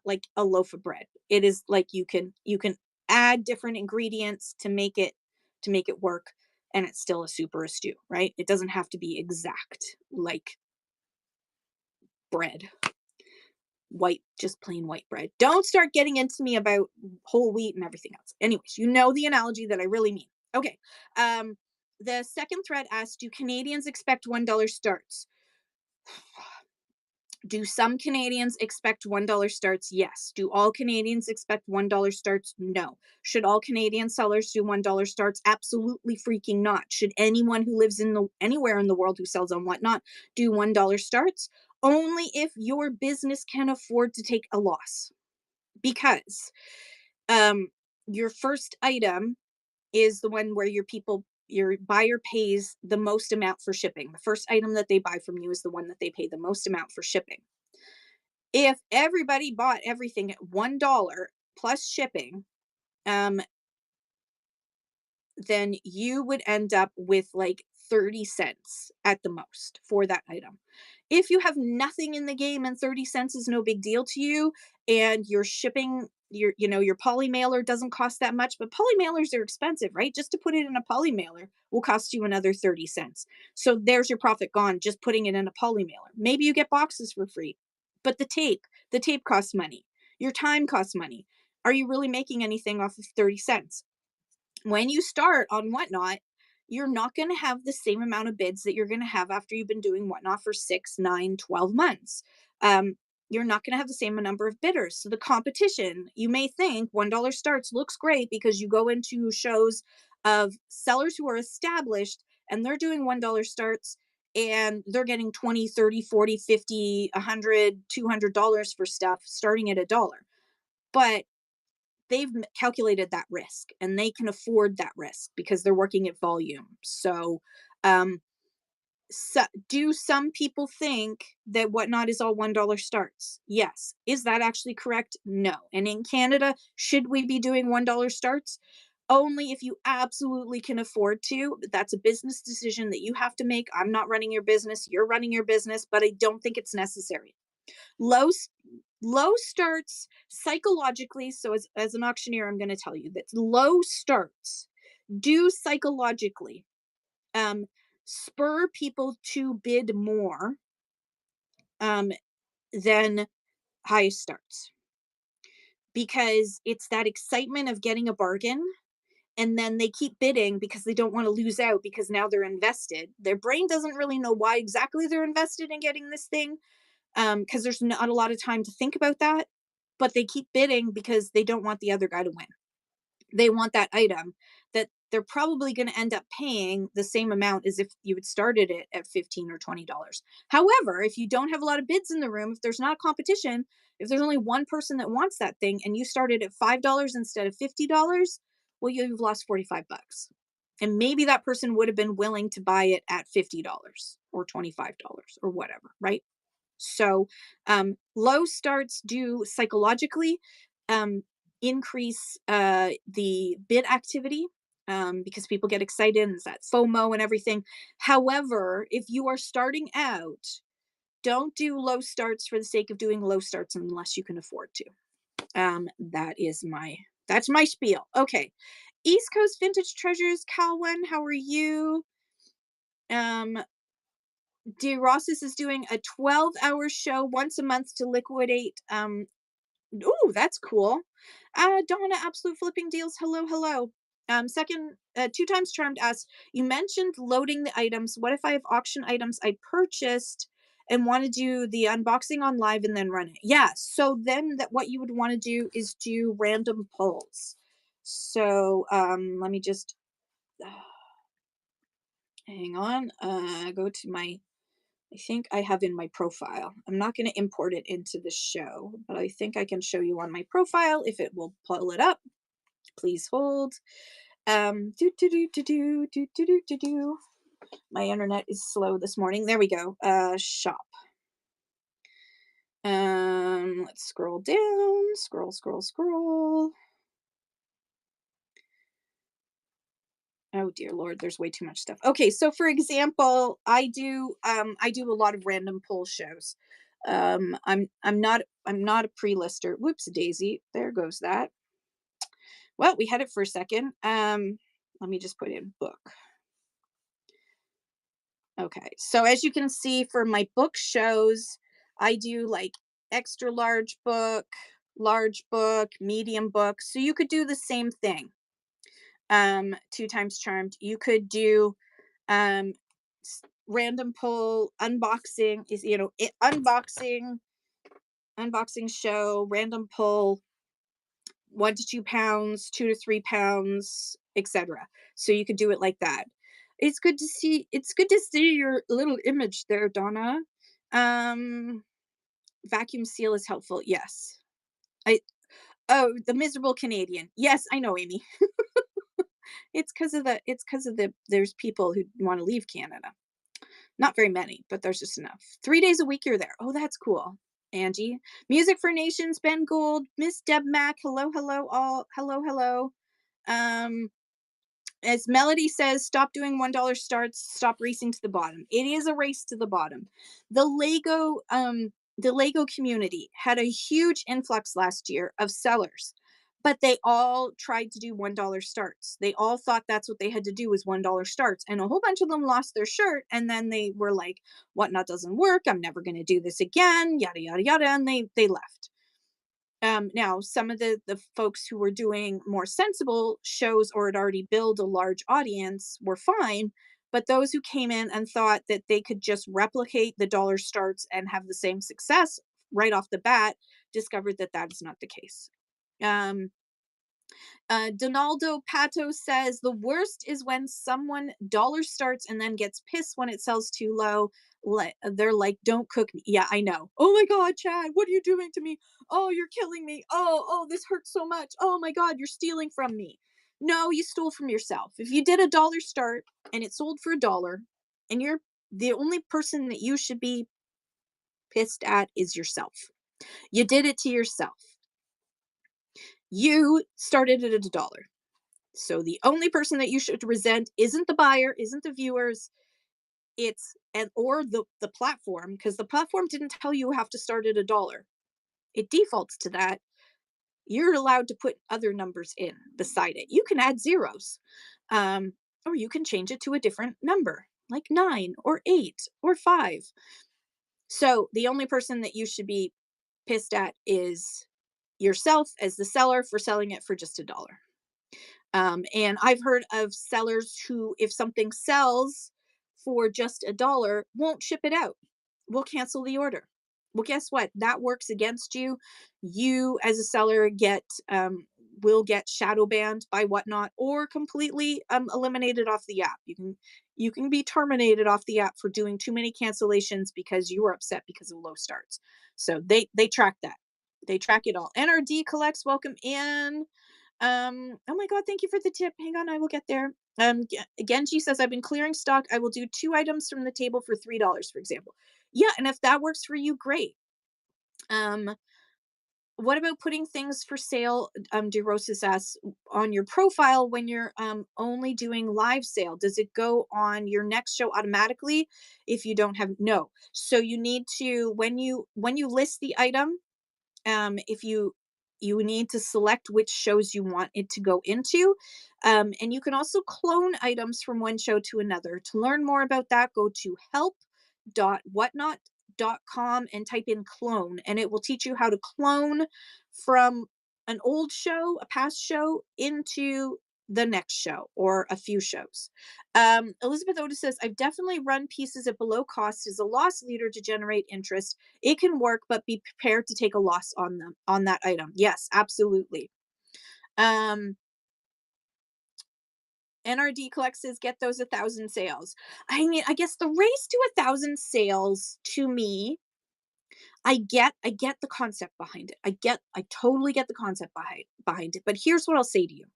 like a loaf of bread. It is like you can add different ingredients to make it work, and it's still a soup or a stew, right? It doesn't have to be exact like bread. White, just plain white bread. Don't start getting into me about whole wheat and everything else. Anyways, you know the analogy that I really mean. Okay. Um, the second thread asks, do Canadians expect $1 starts? Do some Canadians expect $1 starts? Yes. Do all Canadians expect $1 starts? No. Should all Canadian sellers do $1 starts? Absolutely freaking not. Should anyone who lives in the anywhere in the world who sells on Whatnot do $1 starts? Only if your business can afford to take a loss. Because um your first item is the one where your buyer pays the most amount for shipping. The first item that they buy from you is the one that they pay the most amount for shipping. If everybody bought everything at $1 plus shipping, um, then you would end up with like 30 cents at the most for that item. If you have nothing in the game and 30 cents is no big deal to you, and your shipping, your poly mailer doesn't cost that much, but poly mailers are expensive, right? Just to put it in a poly mailer will cost you another 30 cents. So there's your profit gone just putting it in a poly mailer. Maybe you get boxes for free, but the tape costs money. Your time costs money. Are you really making anything off of 30 cents? When you start on Whatnot, you're not going to have the same amount of bids that you're going to have after you've been doing Whatnot for 6, 9, 12 months. You're not going to have the same number of bidders. So the competition, you may think $1 starts looks great because you go into shows of sellers who are established and they're doing $1 starts and they're getting 20, 30, 40, 50, 100, $200 for stuff starting at $1. But they've calculated that risk and they can afford that risk because they're working at volume. So, so do some people think that Whatnot is all $1 starts? Yes. Is that actually correct? No. And in Canada, should we be doing $1 starts? Only if you absolutely can afford to. That's a business decision that you have to make. I'm not running your business. You're running your business, but I don't think it's necessary. Low low starts psychologically, so as an auctioneer, I'm going to tell you that low starts do psychologically um, spur people to bid more um, than high starts because it's that excitement of getting a bargain, and then they keep bidding because they don't want to lose out because now they're invested. Their brain doesn't really know why exactly they're invested in getting this thing, because there's not a lot of time to think about that, but they keep bidding because they don't want the other guy to win. They want that item that they're probably going to end up paying the same amount as if you had started it at 15 or $20. However, if you don't have a lot of bids in the room, if there's not competition, if there's only one person that wants that thing and you started at $5 instead of $50, well, you've lost 45 bucks. And maybe that person would have been willing to buy it at $50 or $25 or whatever, right? So, low starts do psychologically um, increase the bid activity because people get excited and it's that FOMO and everything. However, if you are starting out, don't do low starts for the sake of doing low starts unless you can afford to. That's my spiel. Okay, East Coast Vintage Treasures, Calwin, how are you? Um, DeRossis is doing a 12-hour show once a month to liquidate. Ooh, that's cool. Donna, Absolute Flipping Deals. Hello, hello. Second, two times charmed asks, you mentioned loading the items. What if I have auction items I purchased and want to do the unboxing on live and then run it? Yeah. So then what you would want to do is do random pulls. So let me just hang on. Go to my I think I have in my profile. I'm not going to import it into the show, but I think I can show you on my profile if it will pull it up. Please hold. Do do do do do do do do do do. My internet is slow this morning. There we go. Shop. Let's scroll down. Scroll, scroll, scroll. Oh dear Lord, there's way too much stuff. Okay, so for example, I do a lot of random pull shows. I'm not a pre-lister. Whoops daisy. There goes that. Well, we had it for a second. Let me just put in book. Okay. So as you can see for my book shows, I do like extra large book, medium book. So you could do the same thing. Two times charmed. You could do um random pull, unboxing is unboxing show, random pull, 1 to 2 pounds, 2 to 3 pounds, etc. So you could do it like that. It's good to see your little image there, Donna. Um, vacuum seal is helpful. Yes. I Oh, the miserable Canadian. Yes, I know, Amy. It's because of the there's people who want to leave Canada. Not very many, but there's just enough. 3 days a week you're there. Oh, that's cool. Angie. Music for Nations, Ben Gold, Miss Deb Mack. Hello, hello, all. Hello, hello. Um, as Melody says, stop doing $1 starts, stop racing to the bottom. It is a race to the bottom. The Lego community had a huge influx last year of sellers, but they all tried to do $1 starts. They all thought that's what they had to do was $1 starts. And a whole bunch of them lost their shirt. And then they were like, whatnot doesn't work. I'm never going to do this again, yada, yada, yada. And they left. Now, some of the folks who were doing more sensible shows or had already built a large audience were fine, but those who came in and thought that they could just replicate the dollar starts and have the same success right off the bat discovered that that is not the case. Um, Donaldo Pato says the worst is when someone dollar starts and then gets pissed when it sells too low. They're like, "Don't cook me." Yeah, I know. Oh my God, Chad, what are you doing to me? Oh, you're killing me. Oh, this hurts so much. Oh my God, you're stealing from me. No, you stole from yourself. If you did a dollar start and it sold for $1, and you're the only person that you should be pissed at is yourself. You did it to yourself. You started it at $1. So the only person that you should resent isn't the buyer, isn't the viewers, it's and or the platform, because the platform didn't tell you have to start at $1. It defaults to that. You're allowed to put other numbers in beside it. You can add zeros. Um, or you can change it to a different number, like 9 or 8 or 5. So the only person that you should be pissed at is yourself as the seller for selling it for just $1. And I've heard of sellers who, if something sells for just $1, won't ship it out. Will cancel the order. Well, guess what? That works against you. You, as a seller, will get shadow banned by Whatnot or completely eliminated off the app. You can be terminated off the app for doing too many cancellations because you were upset because of low starts. So they track that. They track it all. NRD collects. Welcome in. Oh my God, thank you for the tip. Hang on, I will get there. Genji says, I've been clearing stock. I will do 2 items from the table for $3, for example. Yeah, and if that works for you, great. Um, what about putting things for sale, DeRosa asks, on your profile when you're only doing live sale? Does it go on your next show automatically if you don't have no? So you need to when you list the item, if you need to select which shows you want it to go into, and you can also clone items from one show to another. To learn more about that, go to help.whatnot.com and type in clone, and it will teach you how to clone from an old show, a past show, into the next show or a few shows. Elizabeth Otis says, I've definitely run pieces at below cost as a loss leader to generate interest. It can work, but be prepared to take a loss on that item. Yes, absolutely. Um, NRD Collect says, get those 1,000 sales. I mean, I guess the race to 1,000 sales, to me, I get the concept behind it. I totally get the concept behind it. But here's what I'll say to you.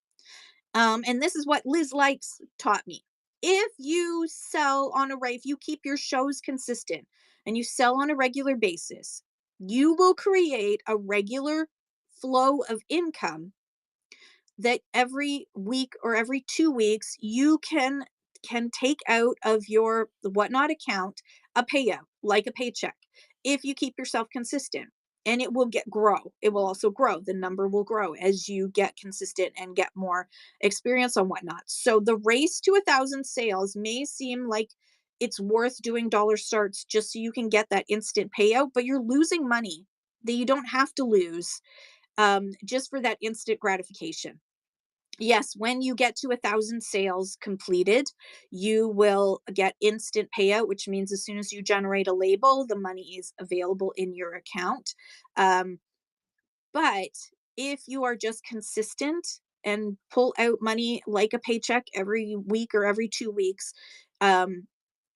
And this is what Liz Likes taught me. If you sell on if you keep your shows consistent and you sell on a regular basis, you will create a regular flow of income that every week or every 2 weeks you can take out of your Whatnot account a payout, like a paycheck. if you keep yourself consistent. And it will grow. It will also grow. The number will grow as you get consistent and get more experience on whatnot. So the race to 1,000 sales may seem like it's worth doing dollar starts just so you can get that instant payout, but you're losing money that you don't have to lose, just for that instant gratification. Yes, when you get to 1,000 sales completed, you will get instant payout, which means as soon as you generate a label, the money is available in your account. Um, but if you are just consistent and pull out money like a paycheck every week or every 2 weeks, um,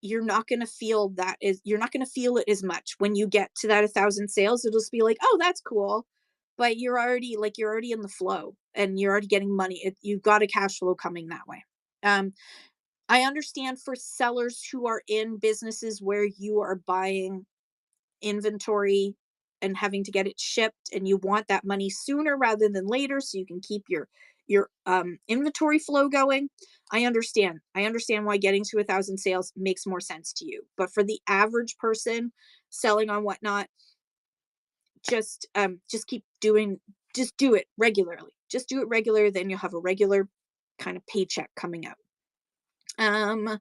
you're not going to feel it as much when you get to that 1,000 sales. It'll just be like, oh, that's cool, but you're already in the flow and you're already getting money. You've got a cash flow coming that way. Um, I understand for sellers who are in businesses where you are buying inventory and having to get it shipped and you want that money sooner rather than later so you can keep your inventory flow going. I understand why getting to 1,000 sales makes more sense to you, but for the average person selling on whatnot, just keep doing just do it regularly. Just do it regular, then you'll have a regular kind of paycheck coming out. um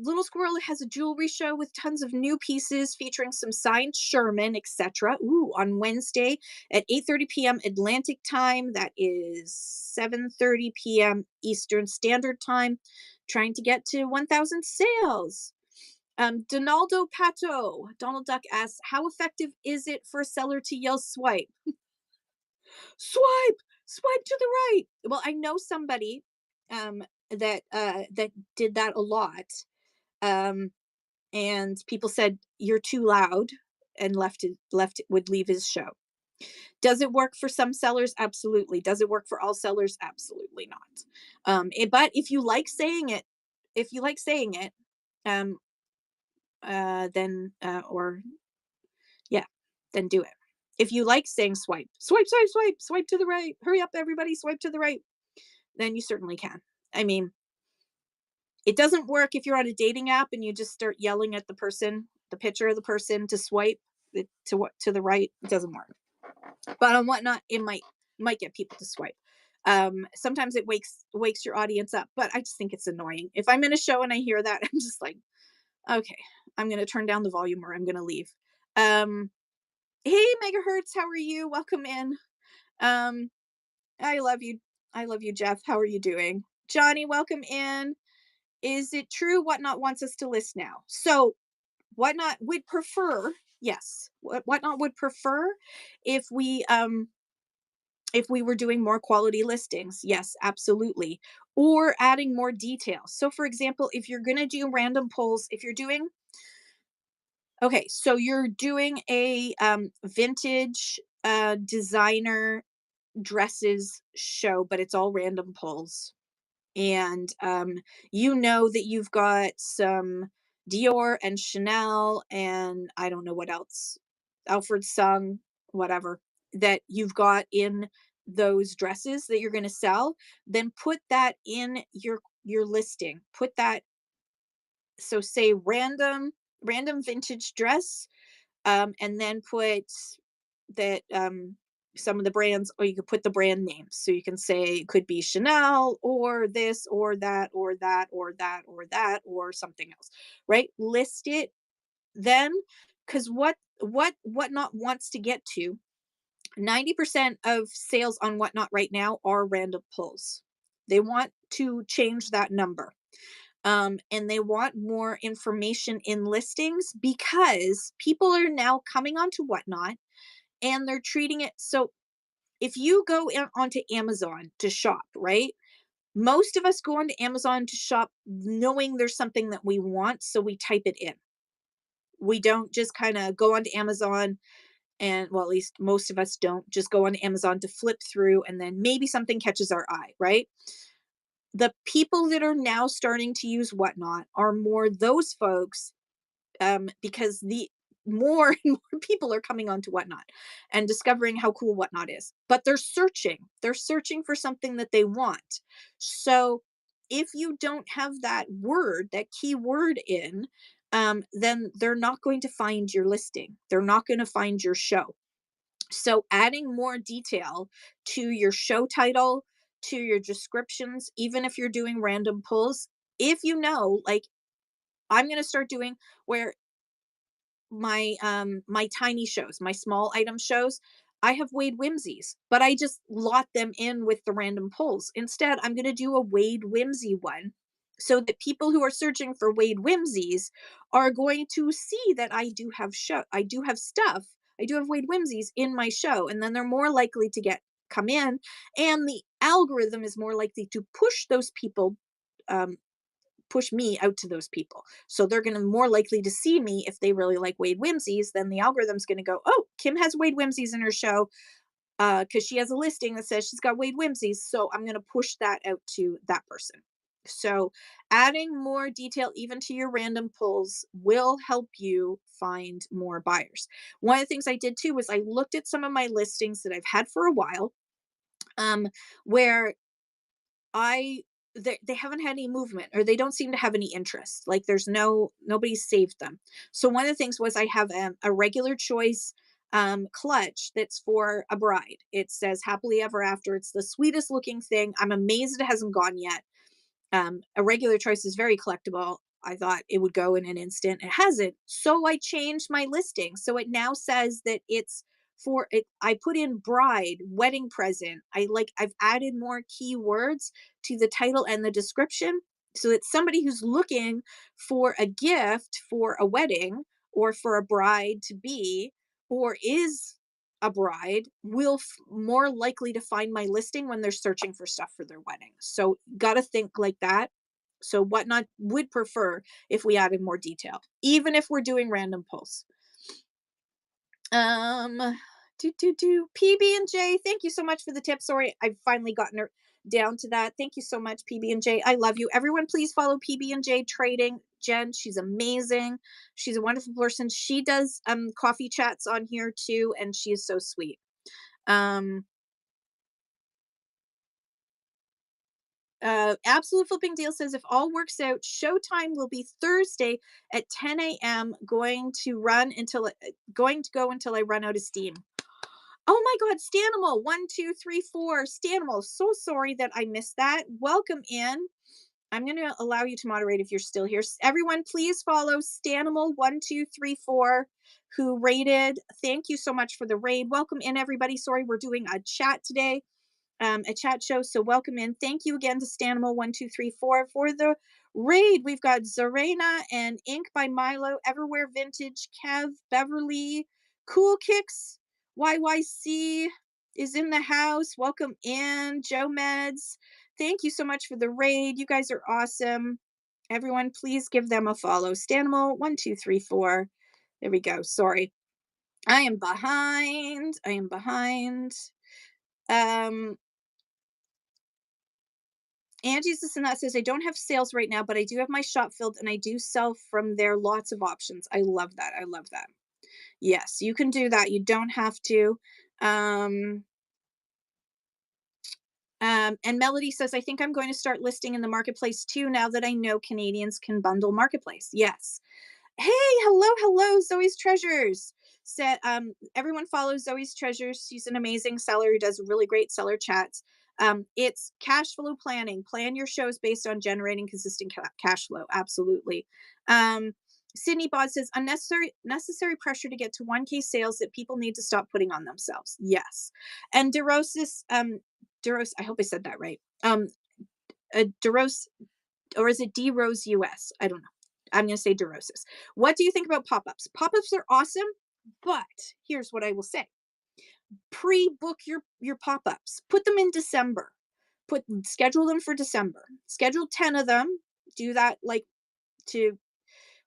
Little Squirrel has a jewelry show with tons of new pieces featuring some signed Sherman, etc. Ooh, on Wednesday at 8:30 p.m. Atlantic time. That is 7:30 p.m. Eastern Standard Time. Trying to get to 1,000 sales. Donaldo Pato, Donald Duck asks, how effective is it for a seller to yell swipe? Swipe, swipe to the right. Well, I know somebody that did that a lot. Um, and people said you're too loud and would leave his show. Does it work for some sellers? Absolutely. Does it work for all sellers? Absolutely not. But if you like saying it, um, then or yeah, then do it. If you like saying swipe, swipe, swipe, swipe, swipe to the right, hurry up, everybody, swipe to the right, then you certainly can. I mean, it doesn't work if you're on a dating app and you just start yelling at the person, the picture of the person to swipe to the right. It doesn't work. But on Whatnot, it might get people to swipe. Sometimes it wakes your audience up, but I just think it's annoying. If I'm in a show and I hear that, I'm just like, okay, I'm gonna turn down the volume or I'm gonna leave. Um, hey, Megahertz, how are you? Welcome in. Um, I love you. I love you, Jeff. How are you doing? Johnny, welcome in. Is it true Whatnot wants us to list now? So Whatnot would prefer, yes, Whatnot would prefer if we were doing more quality listings. Yes, absolutely. Or adding more details. So for example, if you're going to do random polls, if you're doing okay, so you're doing a vintage designer dresses show, but it's all random polls. And you know that you've got some Dior and Chanel and I don't know what else, Alfred Sung, whatever, that you've got in those dresses that you're going to sell, then put that in your listing. Put that, so say random vintage dress, and then put that some of the brands, or you could put the brand names. So you can say it could be Chanel or this or that or that or that or that or something else, right? List it then, because Whatnot wants to get to 90% of sales on Whatnot right now are random pulls. They want to change that number. And they want more information in listings because people are now coming onto Whatnot and they're treating it so. If you go onto Amazon to shop, right? Most of us go onto Amazon to shop knowing there's something that we want, so we type it in. We don't just kind of go onto Amazon and, well, at least most of us don't just go on Amazon to flip through and then maybe something catches our eye, right? The people that are now starting to use Whatnot are more those folks, because the more and more people are coming onto Whatnot and discovering how cool Whatnot is. But they're searching. They're searching for something that they want. So if you don't have that word, that keyword in, then they're not going to find your listing. They're not going to find your show. So adding more detail to your show title, to your descriptions, even if you're doing random pulls, if you know, like I'm going to start doing where my tiny shows, my small item shows, I have Wade Whimsies, but I just lot them in with the random pulls. Instead, I'm going to do a Wade Whimsy one so that people who are searching for Wade Whimsies are going to see that I do have stuff. I do have Wade Whimsies in my show, and then they're more likely to get come in, and the algorithm is more likely to push those people, um, push me out to those people. So they're going to more likely to see me if they really like Wade Whimsies. Then the algorithm's going to go, oh, Kim has Wade Whimsies in her show because she has a listing that says she's got Wade Whimsies. So I'm going to push that out to that person. So adding more detail even to your random pulls will help you find more buyers. One of the things I did too was I looked at some of my listings that I've had for a while, where I they haven't had any movement or they don't seem to have any interest. Like there's nobody saved them. So one of the things was I have a regular choice clutch that's for a bride. It says happily ever after. It's the sweetest looking thing. I'm amazed it hasn't gone yet. A regular choice is very collectible. I thought it would go in an instant. It hasn't. So I changed my listing. So it now says that it's for it. I put in bride, wedding present. I've added more keywords to the title and the description so that somebody who's looking for a gift for a wedding or for a bride to be or is a bride will more likely to find my listing when they're searching for stuff for their wedding. So got to think like that. So Whatnot would prefer if we added more detail, even if we're doing random pulls. Um, PB and J. Thank you so much for the tip. Sorry, I've finally gotten her down to that. Thank you so much, PB and J. I love you. Everyone, please follow PB and J Trading. Jen, she's amazing. She's a wonderful person. She does coffee chats on here too, and she is so sweet. Um, Absolute Flipping Deal says if all works out, showtime will be Thursday at 10 a.m. Going to go until I run out of steam. Oh my God, Stanimal 1234 Stanimal. So sorry that I missed that. Welcome in. I'm going to allow you to moderate if you're still here. Everyone, please follow Stanimal 1234 who raided. Thank you so much for the raid. Welcome in, everybody. Sorry, we're doing a chat today, a chat show. So welcome in. Thank you again to Stanimal1234 for the raid. We've got Zarena and Ink by Milo, Everywhere Vintage, Kev, Beverly, Cool Kicks, YYC is in the house. Welcome in, Joe Meds. Thank you so much for the raid. You guys are awesome. Everyone, please give them a follow. Stanimal1234. There we go. Sorry. I am behind. Angie's this and that says, I don't have sales right now, but I do have my shop filled and I do sell from there lots of options. I love that. I love that. Yes, you can do that. You don't have to. And Melody says, I think I'm going to start listing in the marketplace too now that I know Canadians can bundle marketplace. Yes. Hey, hello, Zoe's Treasures. Said everyone follows Zoe's Treasures. She's an amazing seller who does really great seller chats. It's cash flow planning. Plan your shows based on generating consistent cash flow. Absolutely. Sydney Bod says necessary pressure to get to 1K sales that people need to stop putting on themselves. Yes. And DeRosis, DeRose, I hope I said that right. DeRose, or is it D Rose US? I don't know. I'm going to say DeRosis. What do you think about pop-ups? Pop-ups are awesome, but here's what I will say. Pre-book your pop-ups. Put them in December. Schedule them for December. Schedule 10 of them. Do that like to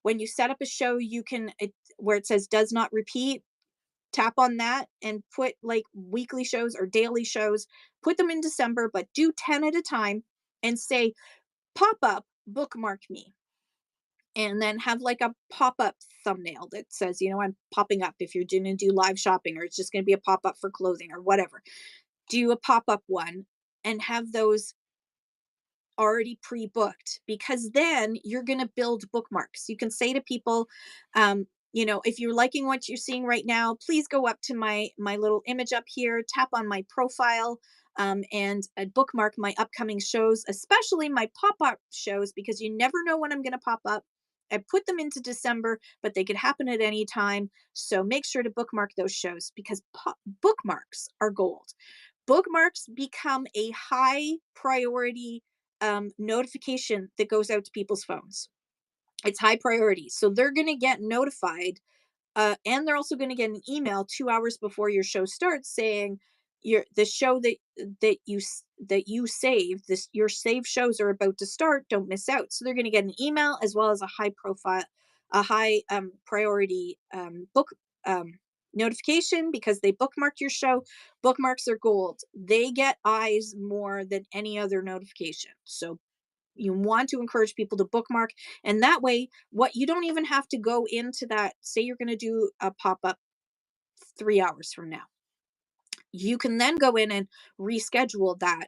when you set up a show, you can where it says does not repeat, tap on that and put like weekly shows or daily shows. Put them in December, but do 10 at a time and say pop-up bookmark me. And then have like a pop-up thumbnail that says, I'm popping up if you're going to do live shopping, or it's just going to be a pop-up for clothing or whatever. Do a pop-up one and have those already pre-booked, because then you're going to build bookmarks. You can say to people, um, if you're liking what you're seeing right now, please go up to my little image up here, tap on my profile, and bookmark my upcoming shows, especially my pop-up shows, because you never know when I'm going to pop up. I put them into December, but they could happen at any time. So make sure to bookmark those shows, because bookmarks are gold. Bookmarks become a high priority notification that goes out to people's phones. It's high priority. So they're going to get notified, and they're also going to get an email 2 hours before your show starts saying the show that you saved, this your saved shows are about to start. Don't miss out. So they're going to get an email as well as a high priority book notification, because they bookmarked your show. Bookmarks are gold. They get eyes more than any other notification. So you want to encourage people to bookmark, and that way, what you don't even have to go into that. Say you're going to do a pop-up 3 hours from now, you can then go in and reschedule that,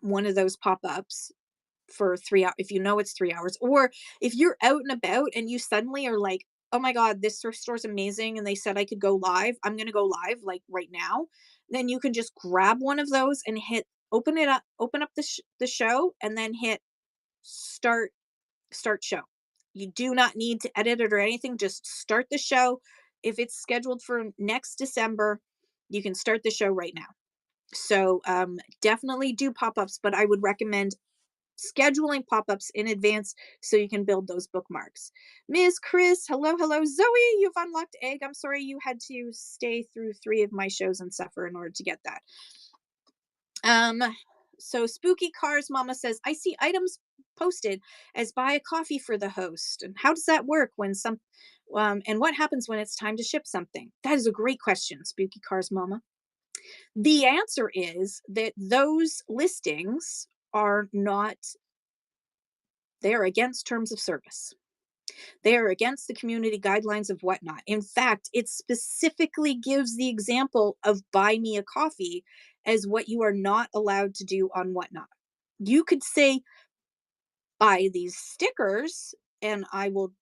one of those pop-ups for 3 hours, if you know it's 3 hours. Or if you're out and about and you suddenly are like, oh my god, this thrift store's amazing and they said I could go live, I'm going to go live like right now, then you can just grab one of those and hit open up the show, and then hit start show. You do not need to edit it or anything. Just start the show. If it's scheduled for next December, you can start the show right now. So definitely do pop-ups, but I would recommend scheduling pop-ups in advance so you can build those bookmarks. Miss Chris, hello, hello. Zoe, you've unlocked egg. I'm sorry you had to stay through 3 of my shows and suffer in order to get that. Um, so Spooky Cars Mama says, I see items posted as buy a coffee for the host. And how does that work when and what happens when it's time to ship something? That is a great question, Spooky Cars Mama. The answer is that those listings are not, they're against terms of service. They are against the community guidelines of Whatnot. In fact, it specifically gives the example of buy me a coffee as what you are not allowed to do on Whatnot. You could say, buy these stickers and I will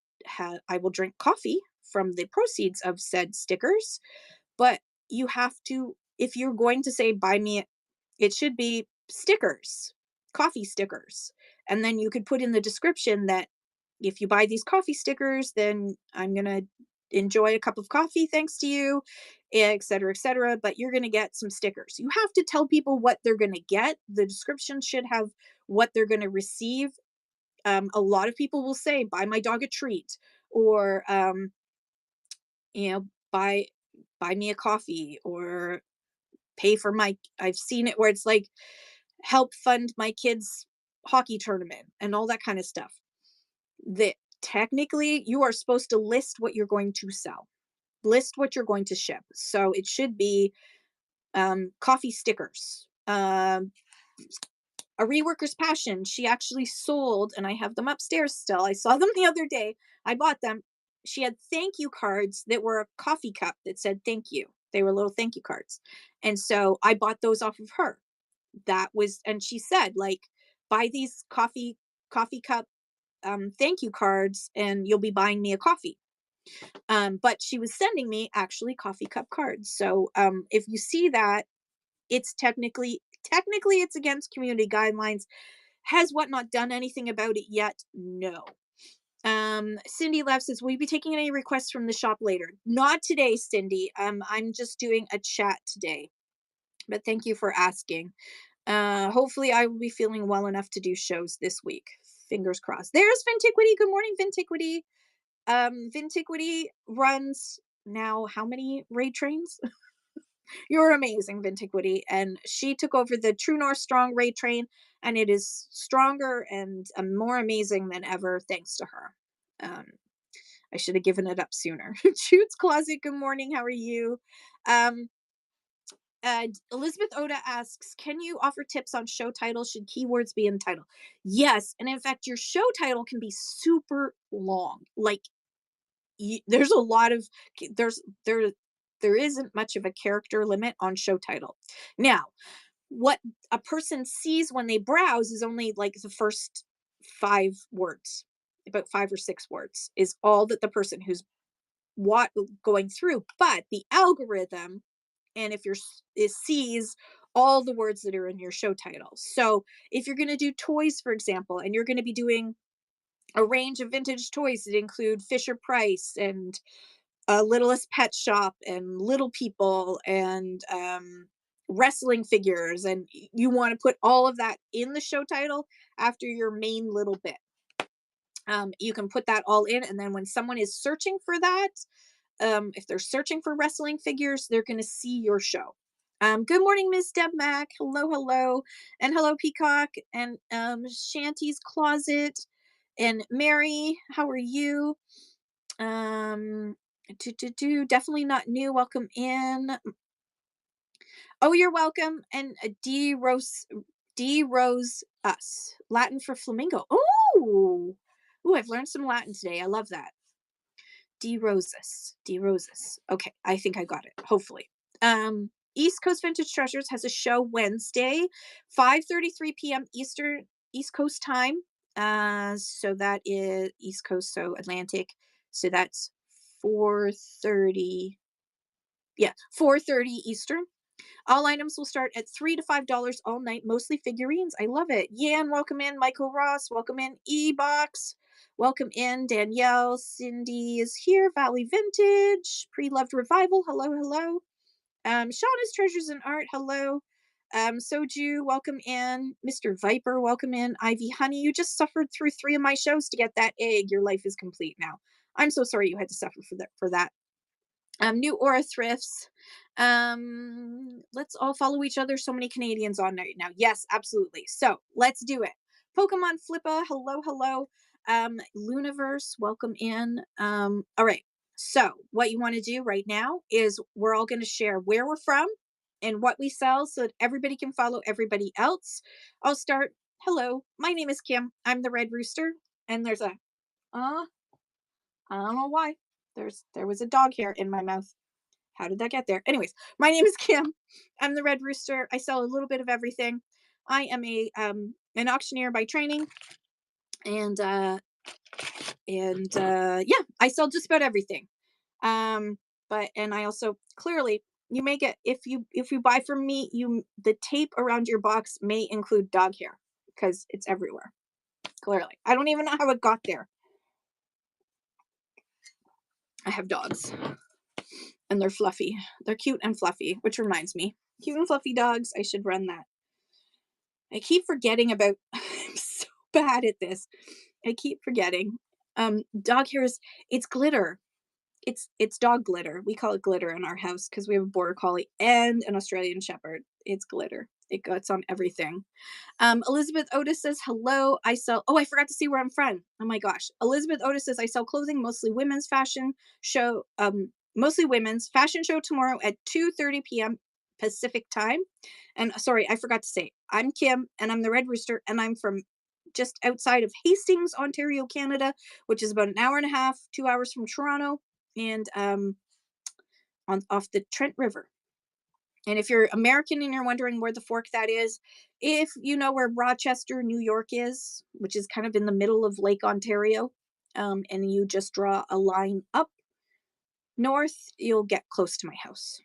drink coffee from the proceeds of said stickers. But you have to, if you're going to say buy me, it should be stickers, coffee stickers. And then you could put in the description that if you buy these coffee stickers, then I'm going to enjoy a cup of coffee thanks to you, et cetera, et cetera. But you're going to get some stickers. You have to tell people what they're going to get. The description should have what they're going to receive. A lot of people will say, buy my dog a treat, or, you know, buy, buy me a coffee, or pay for my, I've seen it where it's like, help fund my kids hockey tournament and all that kind of stuff. That technically you are supposed to list what you're going to sell, list what you're going to ship. So it should be coffee stickers. A reworker's passion, she actually sold, and I have them upstairs still. I saw them the other day. I bought them. She had thank you cards that were a coffee cup that said thank you. They were little thank you cards. And so I bought those off of her. That was, and she said, like, buy these coffee cup thank you cards and you'll be buying me a coffee. But she was sending me actually coffee cup cards. So if you see that, it's technically it's against community guidelines. Has Whatnot done anything about it yet? No. Cindy Love says, will you be taking any requests from the shop later? Not today, Cindy. I'm just doing a chat today, but thank you for asking. Hopefully I will be feeling well enough to do shows this week. Fingers crossed. There's Vintiquity. Good morning, Vintiquity. Vintiquity runs now how many raid trains? You're amazing, Vintiquity. And she took over the True North Strong raid train, and it is stronger and more amazing than ever thanks to her. Um, I should have given it up sooner. Jude's Closet, good morning. How are you? Um, Elizabeth Oda asks, can you offer tips on show titles? Should keywords be in the title? Yes. And in fact, your show title can be super long. Like, there's a lot of, there's, there isn't much of a character limit on show title. Now, what a person sees when they browse is only like the first 5 words, about 5 or 6 words is all that the person who's what going through. But the algorithm, and if you're it sees all the words that are in your show title. So if you're going to do toys, for example, and you're going to be doing a range of vintage toys that include Fisher Price and Littlest Pet Shop and Little People and wrestling figures, and you want to put all of that in the show title after your main little bit. You can put that all in, and then when someone is searching for that, if they're searching for wrestling figures, they're going to see your show. Good morning, Miss Deb Mac. Hello, hello, and hello, Peacock, and Shanty's Closet, and Mary. How are you? Um, definitely not new. Welcome in. Oh, you're welcome. And D Rose us Latin for flamingo. Oh, I've learned some Latin today. I love that. D Roses. Okay, I think I got it. Hopefully. East Coast Vintage Treasures has a show Wednesday, 5:33 p.m. East Coast time. So that is East Coast, so Atlantic. So that's 4:30. Yeah, 4:30 Eastern. All items will start at $3 to $5 all night, mostly figurines. I love it. Yan, welcome in. Michael Ross, welcome in. E-Box, welcome in. Danielle, Cindy is here. Valley Vintage, Pre-Loved Revival, hello, hello. Shauna's Treasures and Art, hello. Soju, welcome in. Mr. Viper, welcome in. Ivy Honey, you just suffered through 3 of my shows to get that egg. Your life is complete now. I'm so sorry you had to suffer for that. New Aura Thrifts. Let's all follow each other. So many Canadians on right now. Yes, absolutely. So let's do it. Pokemon Flippa, hello, hello. Luniverse, welcome in. All right. So what you want to do right now is we're all going to share where we're from and what we sell so that everybody can follow everybody else. I'll start. Hello, my name is Kim. I'm the Red Rooster. And there's a I don't know why. There was a dog hair in my mouth. How did that get there? Anyways, my name is Kim. I'm the Red Rooster. I sell a little bit of everything. I am an auctioneer by training, and yeah, I sell just about everything. But and I also clearly you may get if you buy from me, the tape around your box may include dog hair because it's everywhere. Clearly, I don't even know how it got there. I have dogs and they're fluffy. They're cute and fluffy, which reminds me, cute and fluffy dogs. I should run that. I keep forgetting about. I'm so bad at this. I keep forgetting. Dog hair is it's glitter. It's dog glitter. We call it glitter in our house because we have a border collie and an Australian shepherd. It's glitter. It gets on everything. Elizabeth Otis says hello. I sell. Oh, I forgot to see where I'm from. Oh my gosh. Elizabeth Otis says I sell clothing, mostly women's fashion show. Mostly women's fashion show tomorrow at 2:30 p.m. Pacific time. And sorry, I forgot to say I'm Kim and I'm the Red Rooster and I'm from just outside of Hastings, Ontario, Canada, which is about an hour and a half, 2 hours from Toronto, and on off the Trent River. And if you're American and you're wondering where the fork that is, if you know where Rochester, New York is, which is kind of in the middle of Lake Ontario, and you just draw a line up north, you'll get close to my house.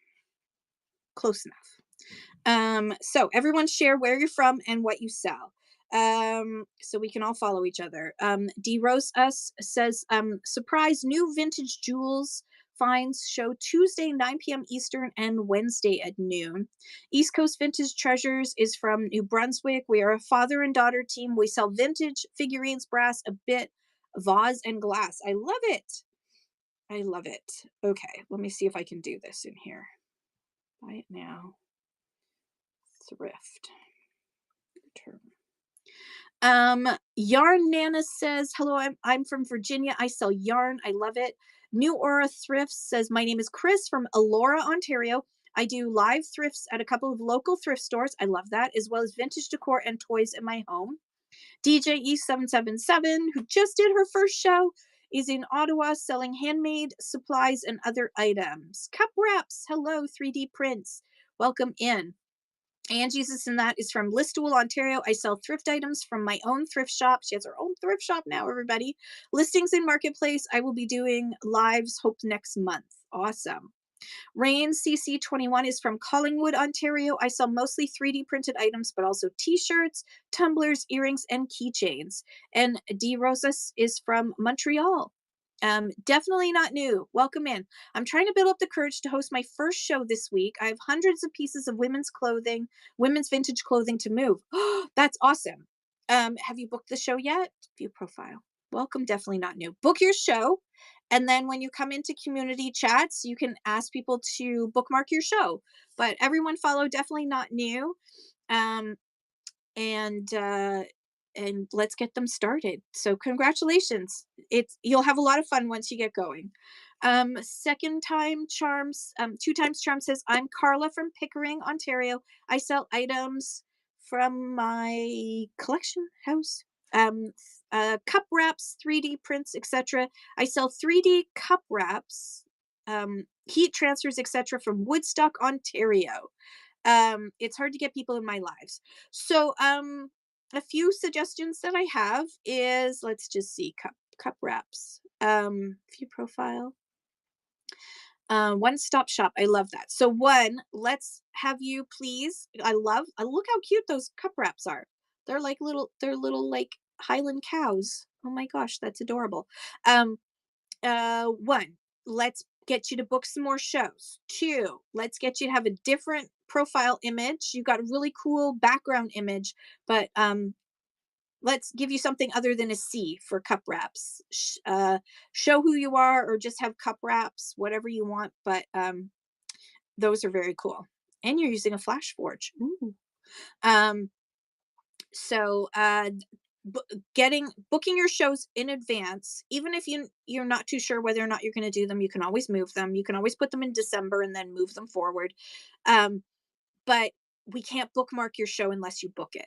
Close enough. So everyone share where you're from and what you sell. So we can all follow each other. D Rose Us says, surprise new vintage jewels finds show Tuesday 9 p.m. Eastern and Wednesday at noon. East Coast Vintage Treasures is from New Brunswick. We are a father and daughter team. We sell vintage figurines, brass, a bit, vase, and glass. I love it. I love it. Okay, let me see if I can do this in here. Buy it now. Thrift. Return. Yarn Nana says, hello, I'm from Virginia. I sell yarn. I love it. New Aura Thrifts says, my name is Chris from Elora, Ontario. I do live thrifts at a couple of local thrift stores. I love that, as well as vintage decor and toys in my home. DJ E777, who just did her first show, is in Ottawa selling handmade supplies and other items. Cup wraps. Hello, 3D prints. Welcome in. Angie's and that is from Listowel, Ontario. I sell thrift items from my own thrift shop. She has her own thrift shop now, everybody. Listings in Marketplace. I will be doing lives, hope next month. Awesome. Rain CC21 is from Collingwood, Ontario. I sell mostly 3D printed items, but also t-shirts, tumblers, earrings, and keychains. And D Rosas is from Montreal. Definitely not new. Welcome in. I'm trying to build up the courage to host my first show this week. I have hundreds of pieces of women's clothing, women's vintage clothing to move. That's awesome. Have you booked the show yet? View profile. Welcome, definitely not new. Book your show. And then when you come into community chats, you can ask people to bookmark your show. But everyone follow definitely not new. Um, and let's get them started. So congratulations. You'll have a lot of fun once you get going. Second time charms, two times charm says, I'm Carla from Pickering, Ontario. I sell items from my collection house. Um, Cup wraps, 3D prints, etc. I sell 3D cup wraps, heat transfers, etc. from Woodstock, Ontario. It's hard to get people in my lives. So a few suggestions that I have is, let's just see, cup wraps. View profile. One stop shop. I love that. So one, let's have you please. Look how cute those cup wraps are. They're little like Highland cows. Oh my gosh, that's adorable. Um, one, let's get you to book some more shows. Two, let's get you to have a different profile image. You got a really cool background image, but let's give you something other than a C for cup wraps. Show who you are, or just have cup wraps, whatever you want. But those are very cool. And you're using a Flash Forge. Ooh. Um, so booking your shows in advance, even if you're not too sure whether or not you're going to do them, you can always move them. You can always put them in December and then move them forward. But we can't bookmark your show unless you book it,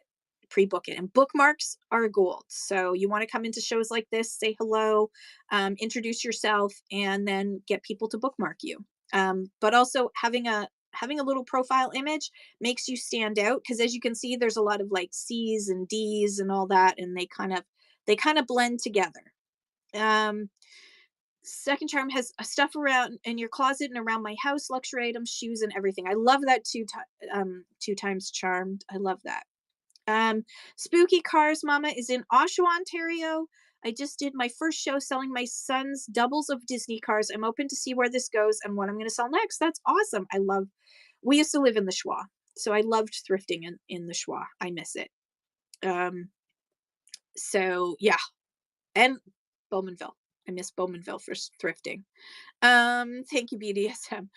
pre-book it, and bookmarks are gold. So you want to come into shows like this, say hello, introduce yourself, and then get people to bookmark you. But also having a little profile image makes you stand out, because as you can see, there's a lot of like C's and D's and all that, and they kind of blend together. um Second charm has stuff around in your closet and around my house, luxury items, shoes, and everything. I love that two times charmed. I love that. Spooky Cars Mama is in Oshawa, Ontario. I just did my first show selling my son's doubles of Disney cars. I'm open to see where this goes and what I'm going to sell next. That's awesome. We used to live in the Schwa, so I loved thrifting in the Schwa. I miss it. Um, so yeah, and Bowmanville. I miss Bowmanville for thrifting. Thank you, BDSM.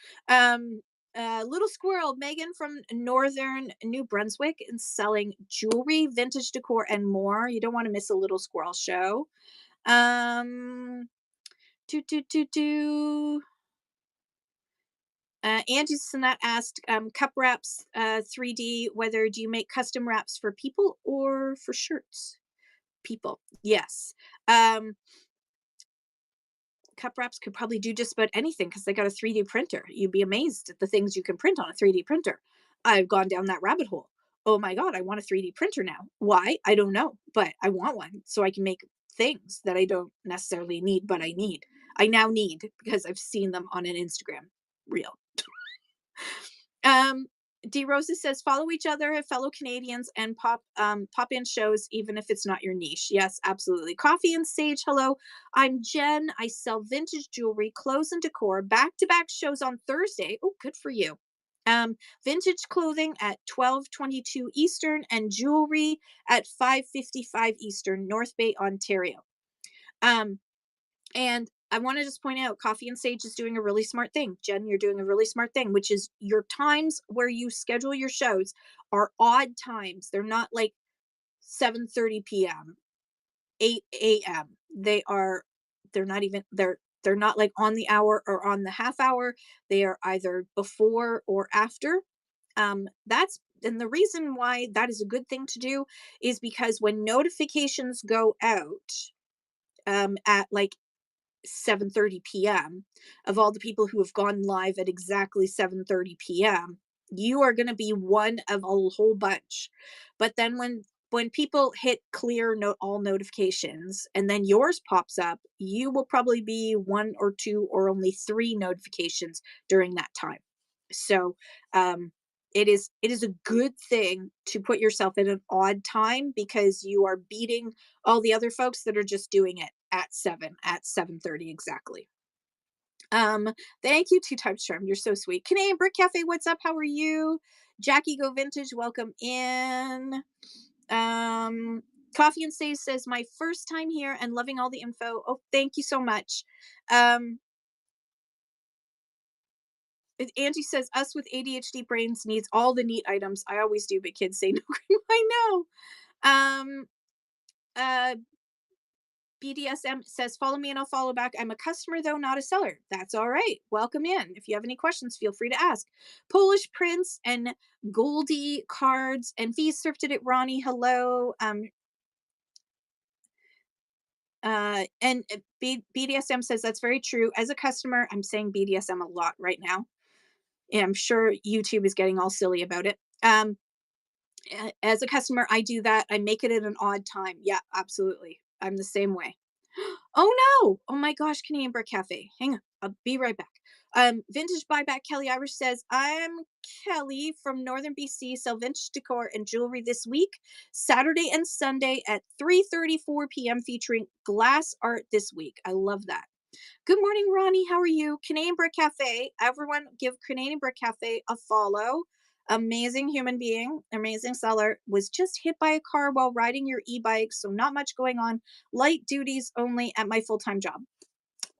Little Squirrel, Megan from Northern New Brunswick, and selling jewelry, vintage decor, and more. You don't want to miss a Little Squirrel show. Um, do do do do. Angie Sinat asked, cup wraps, 3D. Whether do you make custom wraps for people or for shirts? People, yes. Um, Cup wraps could probably do just about anything because they got a 3D printer. You'd be amazed at the things you can print on a 3D printer. I've gone down that rabbit hole. Oh my God, I want a 3D printer now. Why? I don't know, but I want one so I can make things that I don't necessarily need, but I need. I now need because I've seen them on an Instagram reel. Um, D Rosa says, follow each other, fellow Canadians, and pop in shows, even if it's not your niche. Yes, absolutely. Coffee and Sage, hello. I'm Jen. I sell vintage jewelry, clothes, and decor. Back-to-back shows on Thursday. Oh, good for you. Vintage clothing at 12:22 Eastern and jewelry at 5:55 Eastern, North Bay, Ontario. And I want to just point out, Coffee and Sage is doing a really smart thing. Jen, you're doing a really smart thing, which is your times where you schedule your shows are odd times. They're not like 7:30 p.m., 8 a.m. They're not like on the hour or on the half hour. They are either before or after. And the reason why that is a good thing to do is because when notifications go out at like 7:30 p.m. of all the people who have gone live at exactly 7:30 p.m., You are going to be one of a whole bunch. But then when people hit clear note all notifications and then yours pops up, you will probably be one or two or only three notifications during that time. So um it is a good thing to put yourself in an odd time because you are beating all the other folks that are just doing it at 7:30 exactly. Um, Thank you, Two Types Charm. You're so sweet. Canadian Brick Cafe, what's up? How are you? Jackie Go Vintage, welcome in. Um, Coffee and Stays says, my first time here and loving all the info. Oh, thank you so much. Um, Angie says, us with ADHD brains needs all the neat items. I always do, but kids say no. I know. Um, uh, BDSM says, follow me and I'll follow back. I'm a customer, though, not a seller. That's all right. Welcome in. If you have any questions, feel free to ask. Polish Prince and Goldie Cards and Fees Thrifted at Ronnie. Hello. And BDSM says, that's very true. As a customer, I'm saying BDSM a lot right now. And I'm sure YouTube is getting all silly about it. As a customer, I do that. I make it at an odd time. Yeah, absolutely. I'm the same way. Oh no! Oh my gosh, Canadian Brick Cafe. Hang on, I'll be right back. Vintage Buyback Kelly Irish says, I'm Kelly from Northern BC, sell vintage decor and jewelry this week, Saturday and Sunday at 3:34 p.m. featuring glass art this week. I love that. Good morning, Ronnie. How are you? Canadian Brick Cafe. Everyone give Canadian Brick Cafe a follow. Amazing human being, amazing seller. Was just hit by a car while riding your e-bike, so not much going on. Light duties only at my full-time job.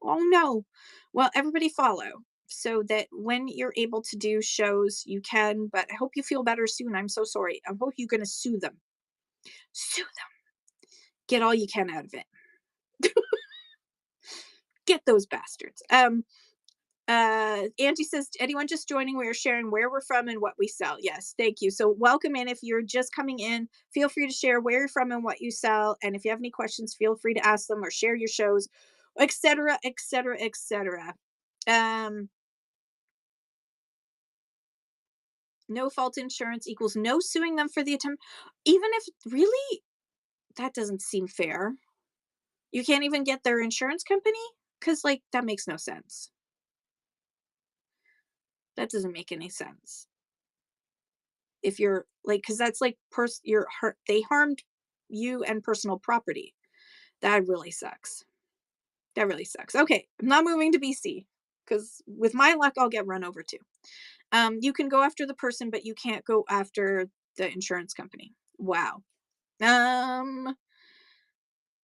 Oh no. Well, everybody follow so that when you're able to do shows, you can. But I hope you feel better soon. I'm so sorry. I hope you're going to sue them. Sue them. Get all you can out of it. Get those bastards. Angie says, anyone just joining, we're sharing where we're from and what we sell. Yes, thank you. So welcome in. If you're just coming in, feel free to share where you're from and what you sell. And if you have any questions, feel free to ask them or share your shows, etc., etc., etc. No fault insurance equals no suing them for the attempt. Even if really, that doesn't seem fair. You can't even get their insurance company because, like, that makes no sense. That doesn't make any sense. If you're like, because that's like you're hurt, they harmed you and personal property. That really sucks. That really sucks. Okay, I'm not moving to BC because with my luck, I'll get run over too. You can go after the person, but you can't go after the insurance company. Wow. Um,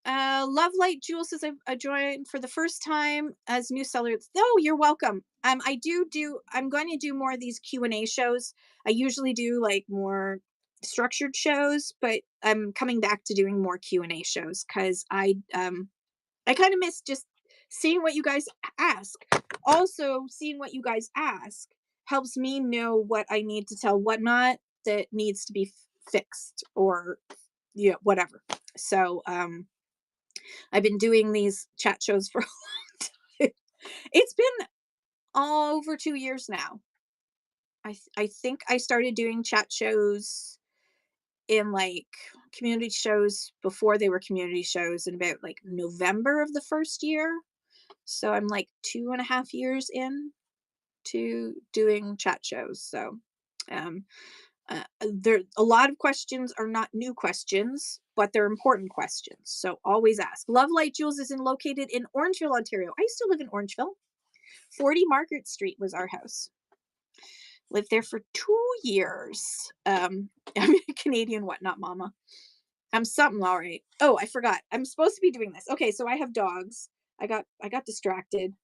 Love Light Jewel says I joined for the first time as new seller. Oh, you're welcome. I'm going to do more of these Q&A shows. I usually do like more structured shows, but I'm coming back to doing more Q&A shows because I kind of miss just seeing what you guys ask. Also, seeing what you guys ask helps me know what I need to tell, what not that needs to be fixed or whatever. So I've been doing these chat shows for a long time. It's been over 2 years now. I think I started doing chat shows in like community shows before they were community shows in about like November of the first year. So I'm like 2.5 years in to doing chat shows. So um there a lot of questions are not new questions, but they're important questions. So always ask. Love Light Jewels is located in Orangeville, Ontario. I used to live in Orangeville. 40 Margaret Street was our house. Lived there for 2 years. I'm a Canadian whatnot mama. I'm something all right. Oh, I forgot. I'm supposed to be doing this. Okay, so I have dogs. I got distracted.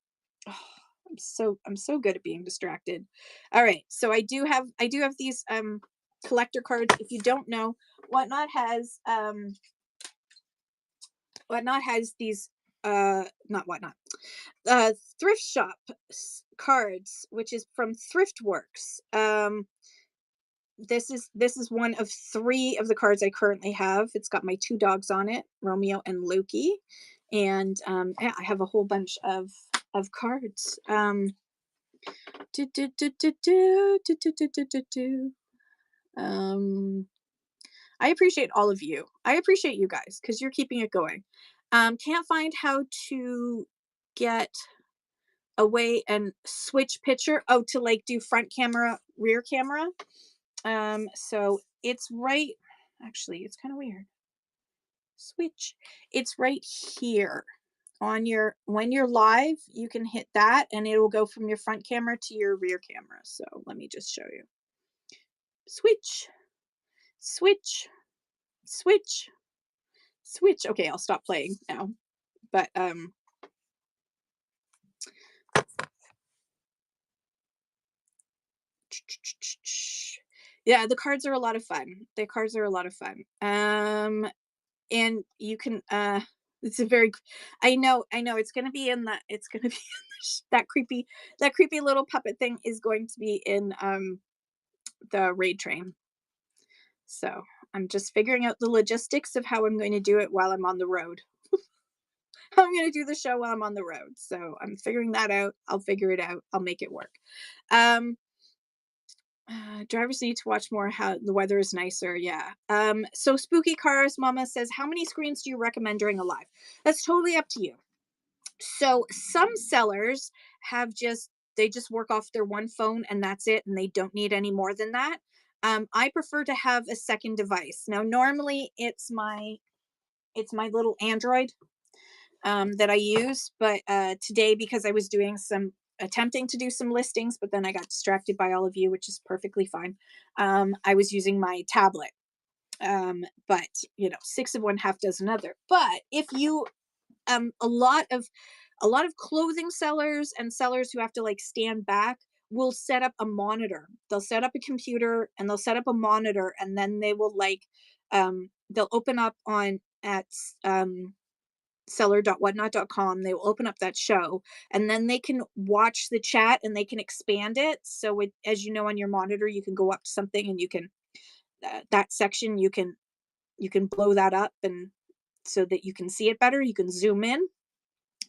Oh, I'm so good at being distracted. All right, so I do have these collector cards. If you don't know, whatnot has these not whatnot thrift shop cards, which is from Thriftworks. This is one of three of the cards I currently have. It's got my two dogs on it, Romeo and Loki, and yeah, I have a whole bunch of cards. Do, do, do, do, do, do, do, do, do, do, do. Um, I appreciate all of you. I appreciate you guys because you're keeping it going. Can't find how to get away and switch picture. Oh, to like do front camera, rear camera. So it's right. Actually, it's kind of weird. Switch. It's right here on your, when you're live, you can hit that and it will go from your front camera to your rear camera. So let me just show you. Switch, switch, switch, switch. Okay, I'll stop playing now. But yeah, the cards are a lot of fun. The cards are a lot of fun. And you can it's a very, I know it's going to be in the, it's going to be in that creepy little puppet thing is going to be in the raid train. So I'm just figuring out the logistics of how I'm going to do it while I'm on the road. I'm going to do the show while I'm on the road. So I'm figuring that out. I'll figure it out. I'll make it work. Um, drivers need to watch more how the weather is nicer. Yeah. So Spooky Cars Mama says, how many screens do you recommend during a live? That's totally up to you. So some sellers have just, they just work off their one phone and that's it, and they don't need any more than that. I prefer to have a second device. Now, normally it's my little Android that I use, but today, because I was doing some attempting to do some listings, but then I got distracted by all of you, which is perfectly fine. I was using my tablet. But six of one, half dozen other. But if you a lot of clothing sellers and sellers who have to like stand back will set up a monitor. They'll set up a computer and they'll set up a monitor, and then they will like they'll open up on at seller.whatnot.com. They will open up that show, and then they can watch the chat and they can expand it. So as you know, on your monitor, you can go up to something and you can that section you can blow that up, and so that you can see it better. You can zoom in.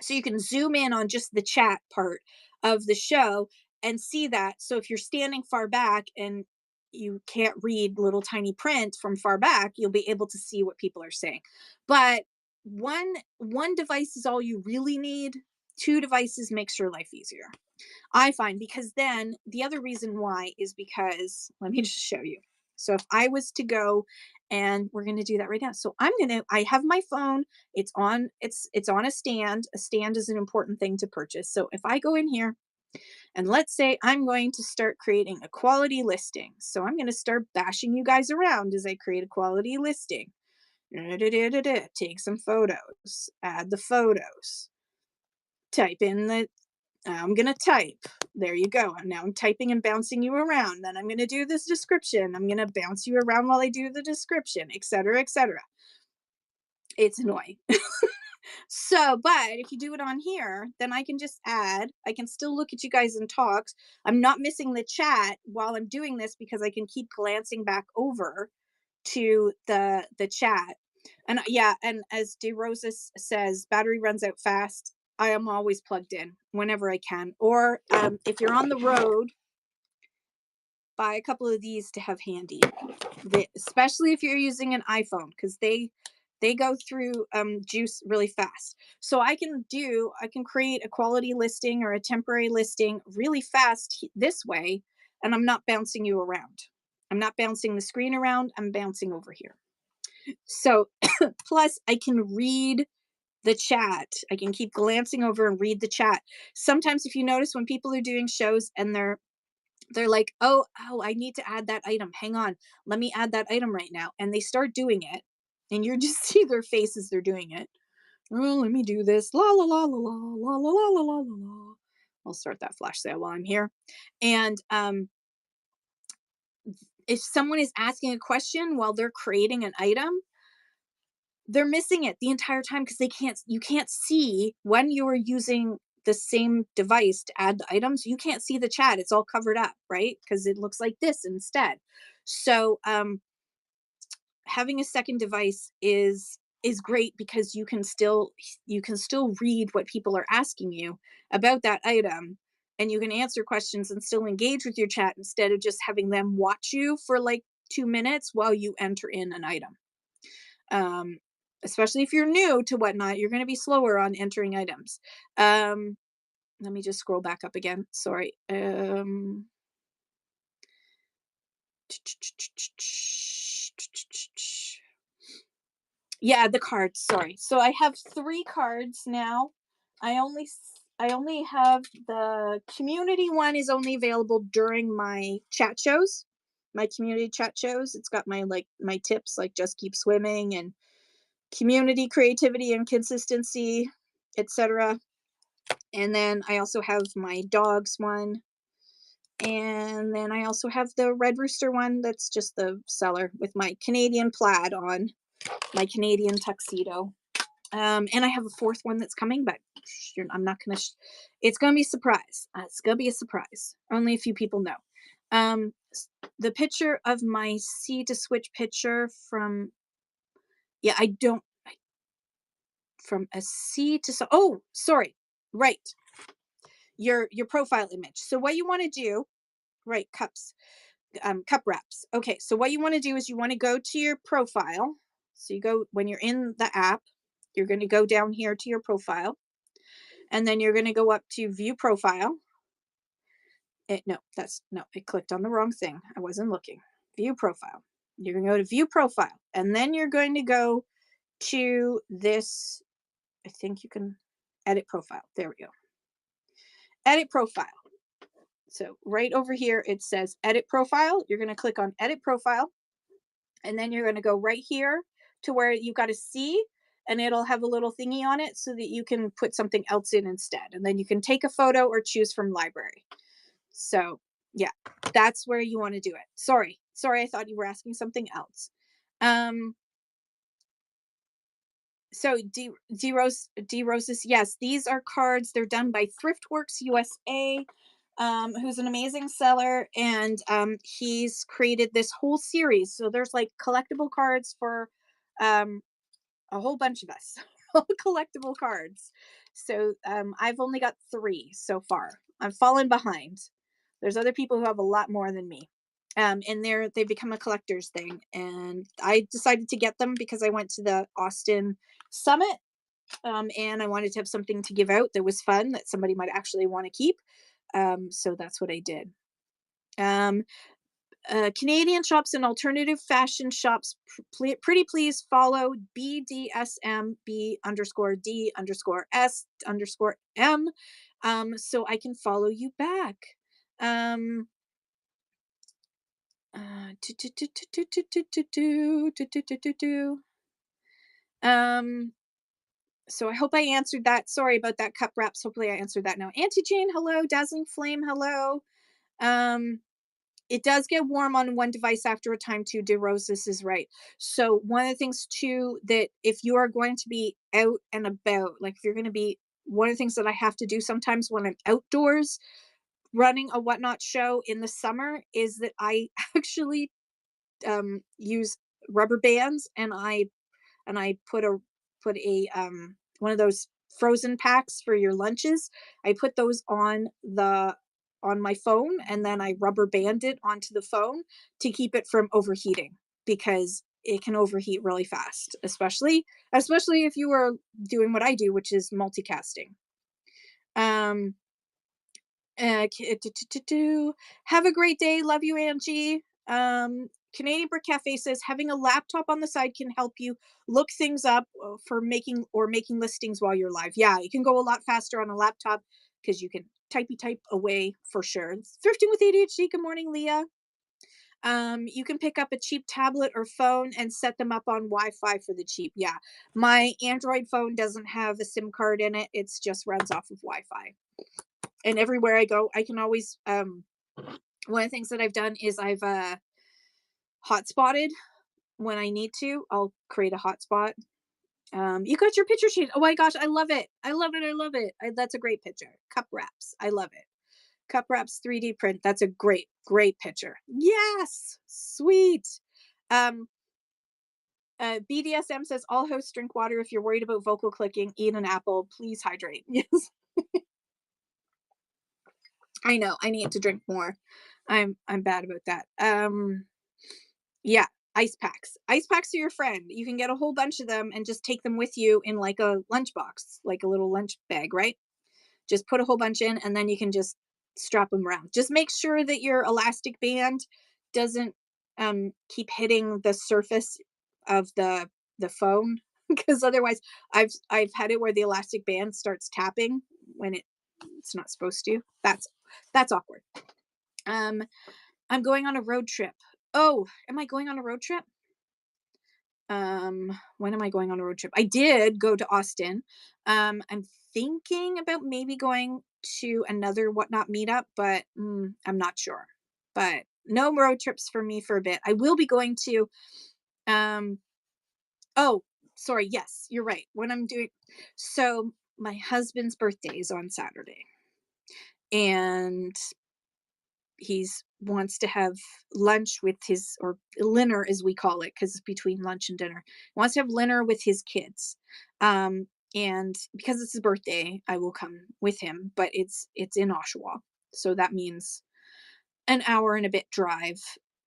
So you can zoom in on just the chat part of the show and see that. So if you're standing far back and you can't read little tiny print from far back, you'll be able to see what people are saying. But one device is all you really need. Two devices makes your life easier, I find, because then the other reason why is because, let me just show you. So if I was to go, and we're going to do that right now. So I have my phone. It's on a stand. A stand is an important thing to purchase. So if I go in here and let's say I'm going to start creating a quality listing. So I'm going to start bashing you guys around as I create a quality listing. Take some photos, add the photos, type in the, I'm going to type. There you go. And now I'm typing and bouncing you around. Then I'm going to do this description. I'm going to bounce you around while I do the description, etc., etc. It's annoying. So, but if you do it on here, then I can just add, I can still look at you guys in talks. I'm not missing the chat while I'm doing this because I can keep glancing back over to the chat. And yeah, and as DeRosa says, battery runs out fast. I am always plugged in whenever I can. Or if you're on the road, buy a couple of these to have handy. Especially if you're using an iPhone, because they go through juice really fast. So I can create a quality listing or a temporary listing really fast this way, and I'm not bouncing you around. I'm not bouncing the screen around. I'm bouncing over here. So plus I can read the chat. I can keep glancing over and read the chat. Sometimes if you notice when people are doing shows and they're like, oh, I need to add that item. Hang on. Let me add that item right now. And they start doing it. And you just see their faces, they're doing it. Oh, let me do this. La la la la la la la la la la la. I'll start that flash sale while I'm here. And if someone is asking a question while they're creating an item, they're missing it the entire time because you can't see when you're using the same device to add the items. You can't see the chat. It's all covered up, right? Because it looks like this instead. So having a second device is great because you can still read what people are asking you about that item and you can answer questions and still engage with your chat instead of just having them watch you for like 2 minutes while you enter in an item. Um, Especially if you're new to Whatnot, you're going to be slower on entering items. Let me just scroll back up again. Sorry. Yeah, the cards. Sorry. So I have 3 cards now. I only have the community one is only available during my chat shows, my community chat shows. It's got my like my tips like just keep swimming and community creativity and consistency, etc. And then I also have my dogs one. And then I also have the Red Rooster one that's just the seller with my Canadian plaid on, my Canadian tuxedo. And I have a 4th one that's coming, but I'm not going to, it's going to be a surprise. It's going to be a surprise. Only a few people know. The picture of my C to switch picture from, yeah, from a C to, oh, sorry. Right. Your profile image. So what you want to do, right, cups, cup wraps. Okay, so what you want to do is you want to go to your profile. So you go, when you're in the app, you're going to go down here to your profile, and then you're going to go up to view profile. No, I clicked on the wrong thing. I wasn't looking. View profile. You're going to go to view profile, and then you're going to go to this. I think you can edit profile. There we go. Edit profile. So right over here, it says edit profile. You're going to click on edit profile, and then you're going to go right here to where you've got a C, and it'll have a little thingy on it so that you can put something else in instead. And then you can take a photo or choose from library. So yeah, that's where you want to do it. Sorry, I thought you were asking something else. So D Roses, yes, these are cards. They're done by Thriftworks USA, who's an amazing seller, and he's created this whole series. So there's like collectible cards for a whole bunch of us, all collectible cards. So I've only got 3 so far. I'm falling behind. There's other people who have a lot more than me. And they've become a collector's thing. And I decided to get them because I went to the Austin Summit, and I wanted to have something to give out that was fun that somebody might actually want to keep. So that's what I did. Canadian shops and alternative fashion shops, pretty please follow BDSMB_D_S_M, so I can follow you back. So I hope I answered that. Sorry about that, cup wraps. Hopefully I answered that now. Auntie Jane, hello. Dazzling Flame, hello. It does get warm on one device after a time too. DeRoses is right. So one of the things too, that if you are going to be out and about, like if you're going to be, one of the things that I have to do sometimes when I'm outdoors running a Whatnot show in the summer is that I actually use rubber bands, and I put a one of those frozen packs for your lunches. I put those on my phone, and then I rubber band it onto the phone to keep it from overheating, because it can overheat really fast, especially if you are doing what I do, which is multicasting. Have a great day. Love you, Angie. Canadian Brick Cafe says having a laptop on the side can help you look things up for making listings while you're live. Yeah, it can go a lot faster on a laptop because you can type away for sure. Thrifting with ADHD. Good morning, Leah. You can pick up a cheap tablet or phone and set them up on Wi-Fi for the cheap. Yeah, my Android phone doesn't have a SIM card in it. It's just runs off of Wi-Fi. And everywhere I go, I can always, one of the things that I've done is I've hotspotted when I need to. I'll create a hotspot. You got your picture sheet. Oh my gosh, I love it. I love it. That's a great picture. Cup wraps. I love it. Cup wraps 3D print. That's a great picture. Yes. Sweet. BDSM says all hosts drink water. If you're worried about vocal clicking, eat an apple. Please hydrate. Yes. I know, I need to drink more. I'm bad about that. Yeah, ice packs. Ice packs are your friend. You can get a whole bunch of them and just take them with you in like a lunchbox, like a little lunch bag, right? Just put a whole bunch in and then you can just strap them around. Just make sure that your elastic band doesn't keep hitting the surface of the phone because otherwise I've had it where the elastic band starts tapping when it's not supposed to. That's awkward. Um I'm going on a road trip. Oh, am I going on a road trip? When am I going on a road trip? I did go to Austin. I'm thinking about maybe going to another Whatnot meetup, but I'm not sure. But no road trips for me for a bit. I will be going to um oh, sorry, yes, you're right. When I'm doing so my husband's birthday is on Saturday and he's wants to have lunch with his or dinner as we call it because it's between lunch and dinner. He wants to have dinner with his kids. Um, and because it's his birthday, I will come with him, but it's in Oshawa. So that means an hour and a bit drive.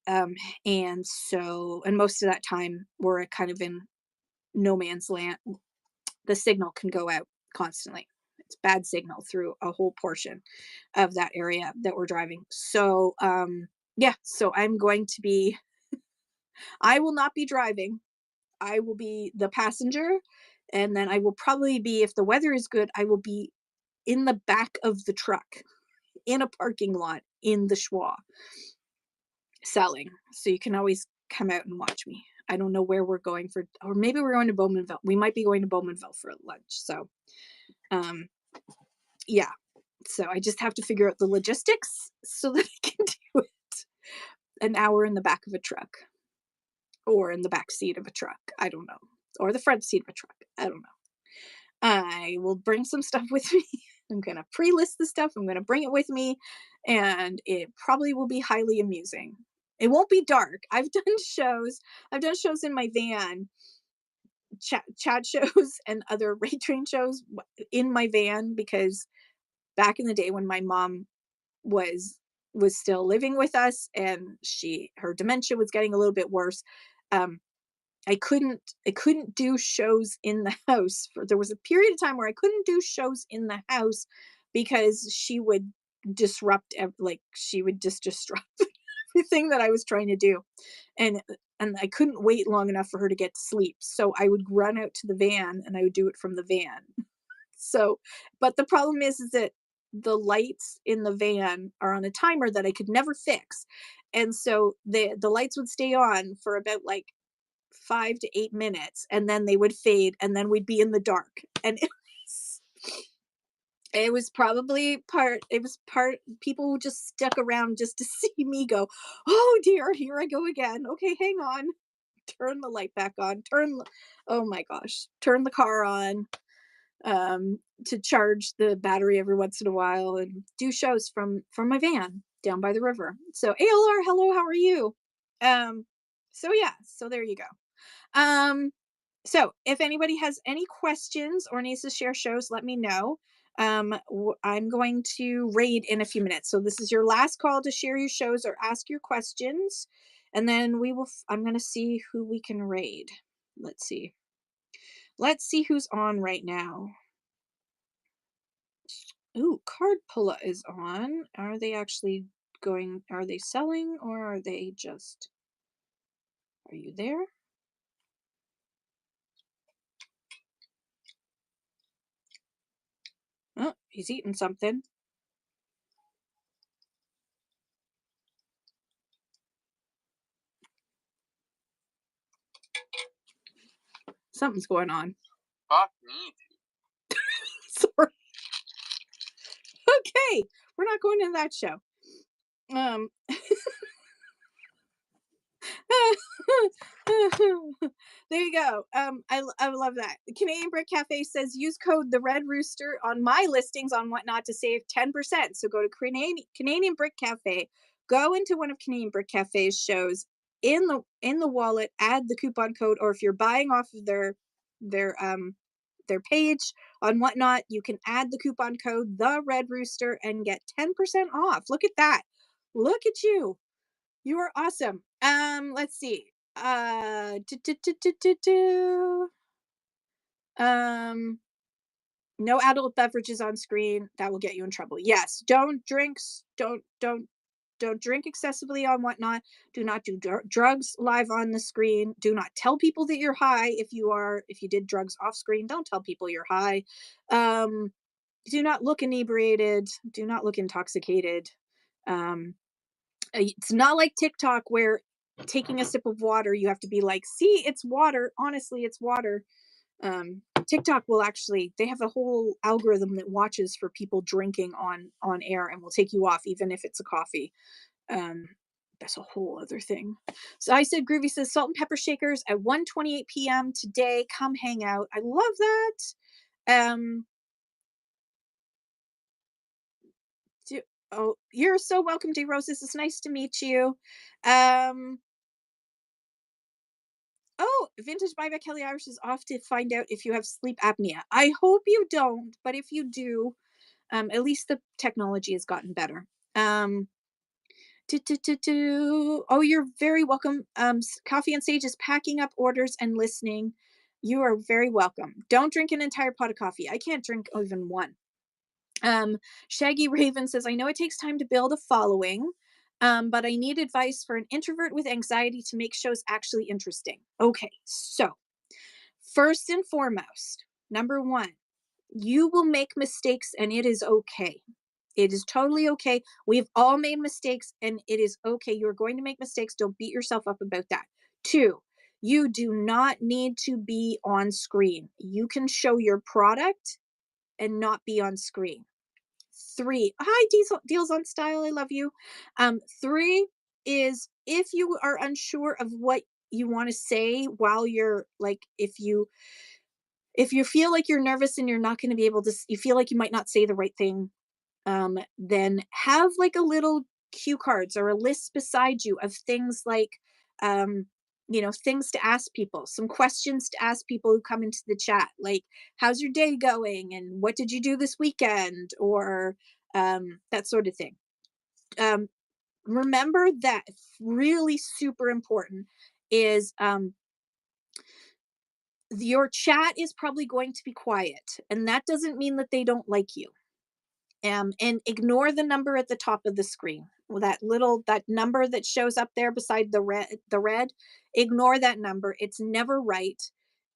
Um, and most of that time we're kind of in no man's land. The signal can go out constantly. It's bad signal through a whole portion of that area that we're driving. So, yeah, so I will not be driving. I will be the passenger. And then I will probably be, if the weather is good, I will be in the back of the truck in a parking lot in the schwa selling. So you can always come out and watch me. I don't know where we're going for, or maybe we're going to Bowmanville. We might be going to Bowmanville for lunch. So, um, yeah. So I just have to figure out the logistics so that I can do it. An hour in the back of a truck or in the back seat of a truck. I don't know. Or the front seat of a truck. I don't know. I will bring some stuff with me. I'm going to pre list the stuff. I'm going to bring it with me. And it probably will be highly amusing. It won't be dark. I've done shows. I've done shows in my van, chat shows and other rate train shows in my van because back in the day when my mom was still living with us and her dementia was getting a little bit worse. um I couldn't do shows in the house. There was a period of time where I couldn't do shows in the house because she would like she would just disrupt everything that I was trying to do. And I couldn't wait long enough for her to get to sleep, so I would run out to the van and I would do it from the van. So, but the problem is that the lights in the van are on a timer that I could never fix. And so the lights would stay on for about like 5 to 8 minutes and then they would fade and then we'd be in the dark. And it was part people who just stuck around just to see me go, "Oh dear, here I go again. Okay, hang on." Turn the light back on. Oh my gosh. Turn the car on to charge the battery every once in a while and do shows from my van down by the river. So ALR, hello, how are you? Um, so yeah, so there you go. So if anybody has any questions or needs to share shows, let me know. I'm going to raid in a few minutes. So this is your last call to share your shows or ask your questions. And then I'm going to see who we can raid. Let's see. Let's see who's on right now. Ooh, Card Pulla is on. Are they selling or are they just, are you there? Oh, he's eating something. Something's going on. Fuck me. Sorry. Okay, we're not going to that show. Um, there you go. I love that. Canadian Brick Cafe says use code the Red Rooster on my listings on Whatnot to save 10%. So go to Canadian Brick Cafe, go into one of Canadian Brick Cafe's shows in the wallet, add the coupon code, or if you're buying off of their their page on Whatnot. You can add the coupon code The Red Rooster and get 10% off. Look at that. Look at you. You are awesome. Let's see. Do, do, do, do, do, do. Um, no adult beverages on screen. That will get you in trouble. Yes, don't drinks. Don't drink excessively on Whatnot. Do not do drugs live on the screen. Do not tell people that you're high. If you did drugs off screen, don't tell people you're high. Um, do not look inebriated. Do not look intoxicated. Um, it's not like TikTok where taking a sip of water, you have to be like, see, it's water. Honestly, it's water. TikTok will actually, they have a whole algorithm that watches for people drinking on air and will take you off even if it's a coffee. Um, that's a whole other thing. So I said, Groovy says salt and pepper shakers at 1:28 p.m. today. Come hang out. I love that. Do, oh, you're so welcome, D Roses. It's nice to meet you. Um, oh, Vintage by Kelly Irish is off to find out if you have sleep apnea. I hope you don't, but if you do, at least the technology has gotten better. Oh, you're very welcome. Coffee and Sage is packing up orders and listening. You are very welcome. Don't drink an entire pot of coffee. I can't drink even one. Shaggy Raven says, I know it takes time to build a following, but I need advice for an introvert with anxiety to make shows actually interesting. Okay, so first and foremost, number one, you will make mistakes and it is okay. It is totally okay. We've all made mistakes and it is okay. You're going to make mistakes. Don't beat yourself up about that. Two, you do not need to be on screen. You can show your product and not be on screen. Three, hi, Deals on Style. I love you. Three is if you are unsure of what you want to say while you're like, if you feel like you're nervous and you're not going to be able to, you feel like you might not say the right thing, then have like a little cue cards or a list beside you of things like, um, things to ask people, some questions to ask people who come into the chat, like, how's your day going? And what did you do this weekend? Or that sort of thing. Remember that really super important is your chat is probably going to be quiet, and that doesn't mean that they don't like you. And ignore the number at the top of the screen. That number that shows up there beside the red, ignore that number. It's never right.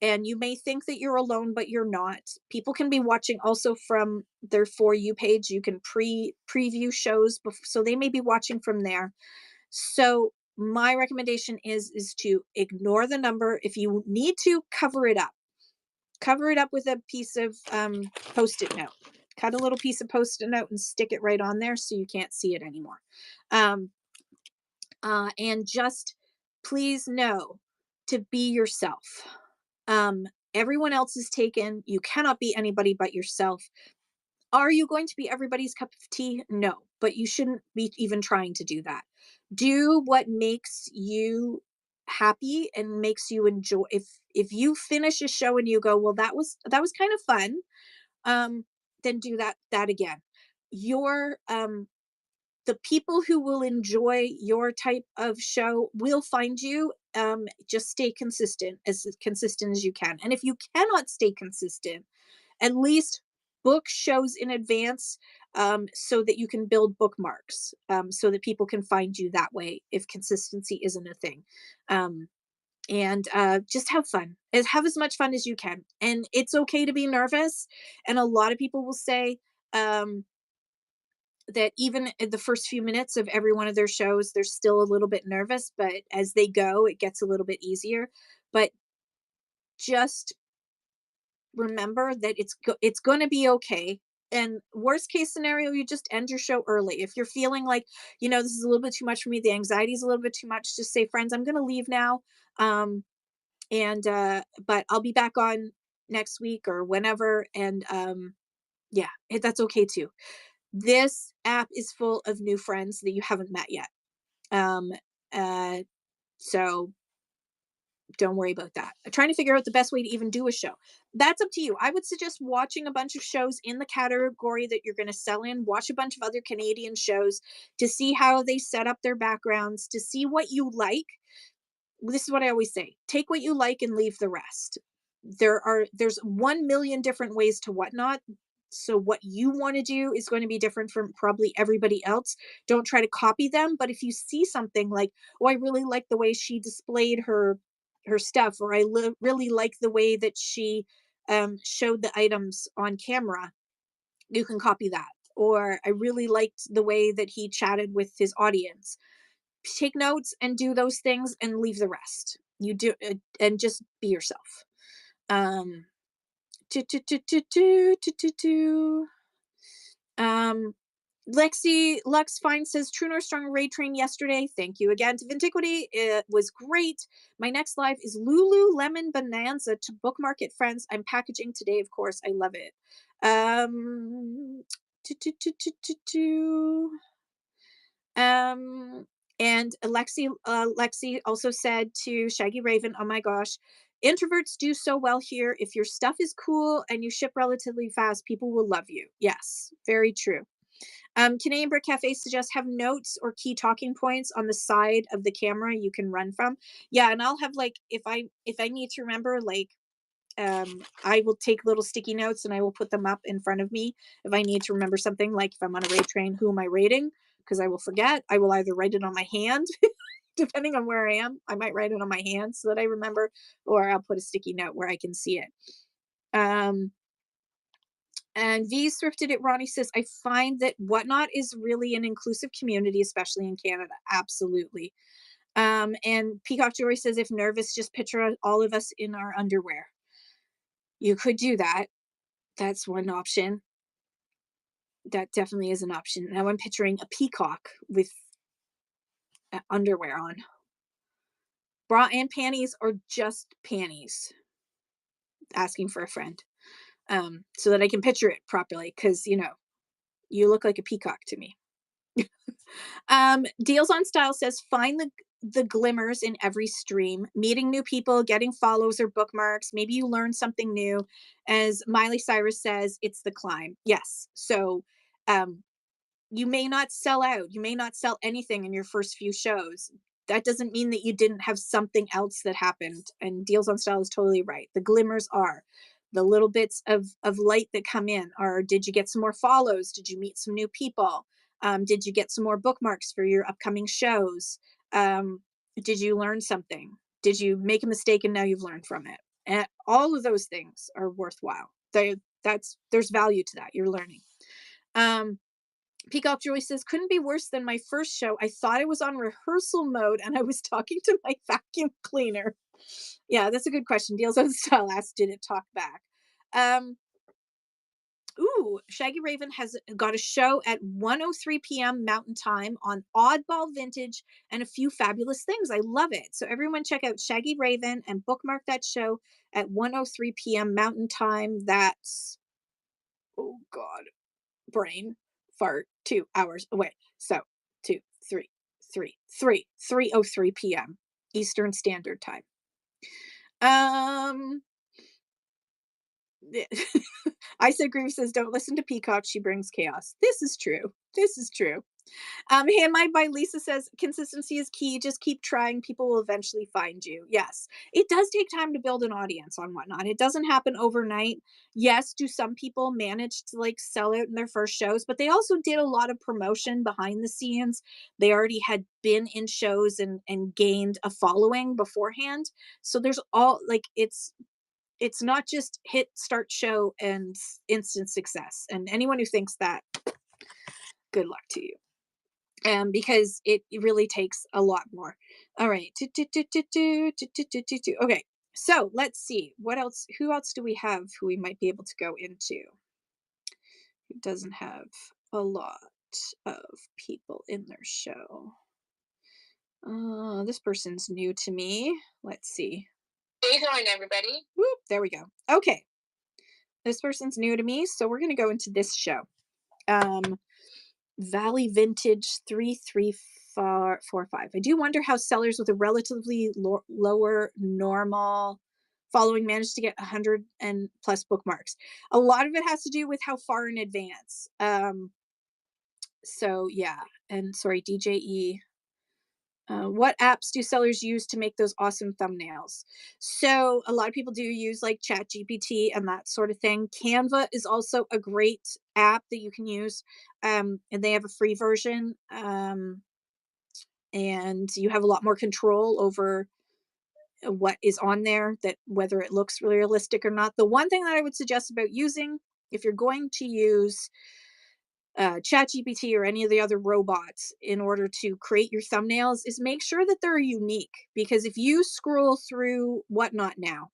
And you may think that you're alone, but you're not. People can be watching also from their For You page. You can preview shows, so they may be watching from there. So my recommendation is to ignore the number. If you need to, cover it up. Cover it up with a piece of Post-it note. Cut a little piece of Post-it note and stick it right on there so you can't see it anymore. And just please know to be yourself. Everyone else is taken. You cannot be anybody but yourself. Are you going to be everybody's cup of tea? No, but you shouldn't be even trying to do that. Do what makes you happy and makes you enjoy. If you finish a show and you go, well, that was kind of fun, then do that again. Your The people who will enjoy your type of show will find you. Just stay consistent as you can. And if you cannot stay consistent, at least book shows in advance, so that you can build bookmarks, so that people can find you that way if consistency isn't a thing. And just have fun. Have as much fun as you can. And it's okay to be nervous. And a lot of people will say, that even in the first few minutes of every one of their shows, they're still a little bit nervous, but as they go, it gets a little bit easier. But just remember that it's going to be okay. And worst case scenario, you just end your show early. If you're feeling like, this is a little bit too much for me, the anxiety is a little bit too much, just say, friends, I'm going to leave now. And but I'll be back on next week or whenever. And yeah, that's okay too. This app is full of new friends that you haven't met yet. Um, so don't worry about that. I'm trying to figure out the best way to even do a show. That's up to you. I would suggest watching a bunch of shows in the category that you're going to sell in. Watch a bunch of other Canadian shows to see how they set up their backgrounds, to see what you like. This is what I always say. Take what you like and leave the rest. There's 1 million different ways to Whatnot. So what you want to do is going to be different from probably everybody else. Don't try to copy them, but if you see something like, oh, I really like the way she displayed her stuff, or really like the way that she showed the items on camera, you can copy that. Or I really liked the way that he chatted with his audience. Take notes and do those things and leave the rest. You do and just be yourself. Um, do, do, do, do, do, do, do, do. Um, Lexi Lux Fine says True North Strong Raid Train yesterday. Thank you again to Vintiquity. It was great. My next live is Lululemon Bonanza to bookmark it, friends. I'm packaging today, of course. I love it. Do, do, do, do, do, do. And Lexi also said to Shaggy Raven, oh my gosh, introverts do so well here. If your stuff is cool and you ship relatively fast, people will love you. Yes, very true. Canadian Brick Cafe suggests have notes or key talking points on the side of the camera you can run from. Yeah, and I'll have like if I need to remember, like I will take little sticky notes and I will put them up in front of me if I need to remember something, like if I'm on a raid train, who am I raiding? Because I will forget. I will either write it on my hand, depending on where I am. I might write it on my hand so that I remember, or I'll put a sticky note where I can see it. And V Thrifted It Ronnie says, I find that Whatnot is really an inclusive community, especially in Canada. Absolutely. And Peacock Jewelry says, if nervous, just picture all of us in our underwear. You could do that. That's one option. That definitely is an option. Now I'm picturing a peacock with underwear on. Bra and panties, or just panties. Asking for a friend. So that I can picture it properly, because, you know, you look like a peacock to me. Deals on Style says, find the glimmers in every stream, meeting new people, getting follows or bookmarks. Maybe you learn something new. As Miley Cyrus says, it's the climb. Yes. So, you may not sell out. You may not sell anything in your first few shows. That doesn't mean that you didn't have something else that happened. And Deals on Style is totally right. The glimmers are the little bits of light that come in. Or did you get some more follows? Did you meet some new people? Did you get some more bookmarks for your upcoming shows? Did you learn something? Did you make a mistake and now you've learned from it? And all of those things are worthwhile. There's value to that. You're learning. Peacock Joy says, couldn't be worse than my first show. I thought I was on rehearsal mode and I was talking to my vacuum cleaner. Yeah, that's a good question. Deals on Style asked, did it talk back? Shaggy Raven has got a show at 1:03 p.m. Mountain Time on Oddball Vintage and a few fabulous things. I love it. So everyone check out Shaggy Raven and bookmark that show at 1:03 p.m. Mountain Time. That's, oh God, brain fart, 2 hours away. So 3:03 p.m. Eastern Standard Time. Isa Groove says, don't listen to Peacock. She brings chaos. This is true. This is true. Handmade by Lisa says, consistency is key. Just keep trying. People will eventually find you. Yes, it does take time to build an audience on Whatnot. It doesn't happen overnight. Yes, do some people manage to like sell out in their first shows, but they also did a lot of promotion behind the scenes. They already had been in shows and gained a following beforehand. So there's all like, it's not just hit, start, show, and instant success. And anyone who thinks that, good luck to you. Because it really takes a lot more. All right. Okay. So let's see. What else? Who else do we have who we might be able to go into? Who doesn't have a lot of people in their show? This person's new to me. Let's see. Hey, going everybody. Whoop, there we go. Okay. This person's new to me, so we're going to go into this show. Valley Vintage 335. 4, 5. I do wonder how sellers with a relatively lower normal following manage to get 100 and plus bookmarks. A lot of it has to do with how far in advance. So yeah, and sorry, DJE. What apps do sellers use to make those awesome thumbnails? So a lot of people do use like Chat GPT and that sort of thing. Canva is also a great app that you can use, and they have a free version, and you have a lot more control over what is on there, that whether it looks realistic or not. The one thing that I would suggest about using, if you're going to use ChatGPT or any of the other robots in order to create your thumbnails, is make sure that they're unique. Because if you scroll through Whatnot now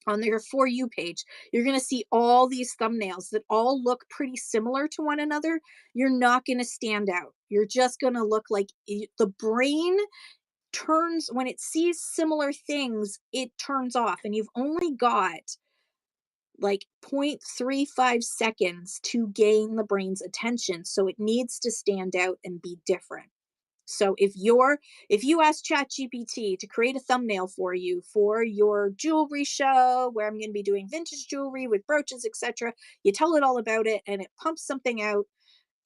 on their For You page, you're going to see all these thumbnails that all look pretty similar to one another. You're not going to stand out. You're just going to look like the brain turns when it sees similar things, it turns off, and you've only got like 0.35 seconds to gain the brain's attention, so it needs to stand out and be different. So if you ask ChatGPT to create a thumbnail for you for your jewelry show where I'm going to be doing vintage jewelry with brooches, etc., you tell it all about it and it pumps something out,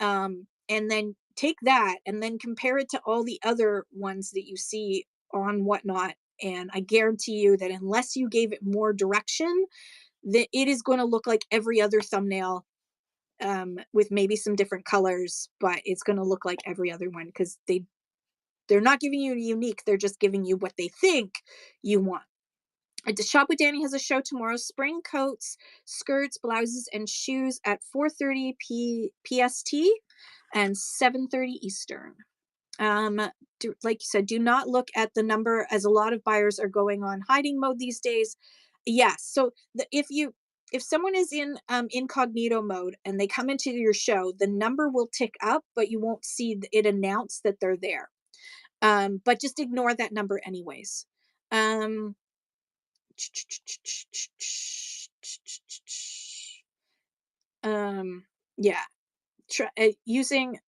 and then take that and then compare it to all the other ones that you see on Whatnot, and I guarantee you that unless you gave it more direction, that it is going to look like every other thumbnail, with maybe some different colors, but it's going to look like every other one because they're not giving you unique, they're just giving you what they think you want. Shop with Danny has a show tomorrow. Spring coats, skirts, blouses, and shoes at 4:30 PST and 7:30 Eastern. Like you said, do not look at the number, as a lot of buyers are going on hiding mode these days. Yes. So if someone is in incognito mode and they come into your show, the number will tick up, but you won't see it announce that they're there. But just ignore that number anyways. Um, um, yeah. Using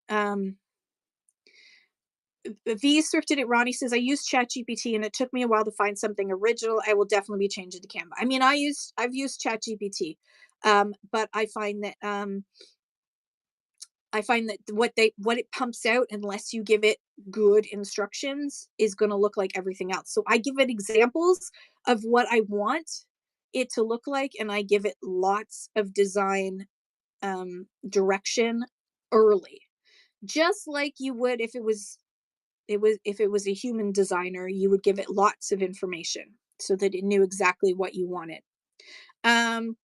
V thrifted it. Ronnie says I used ChatGPT and it took me a while to find something original. I will definitely be changing to Canva. I mean, I've used ChatGPT, but I find that what it pumps out, unless you give it good instructions, is going to look like everything else. So I give it examples of what I want it to look like, and I give it lots of design direction early, just like you would if it was a human designer. You would give it lots of information so that it knew exactly what you wanted. Um,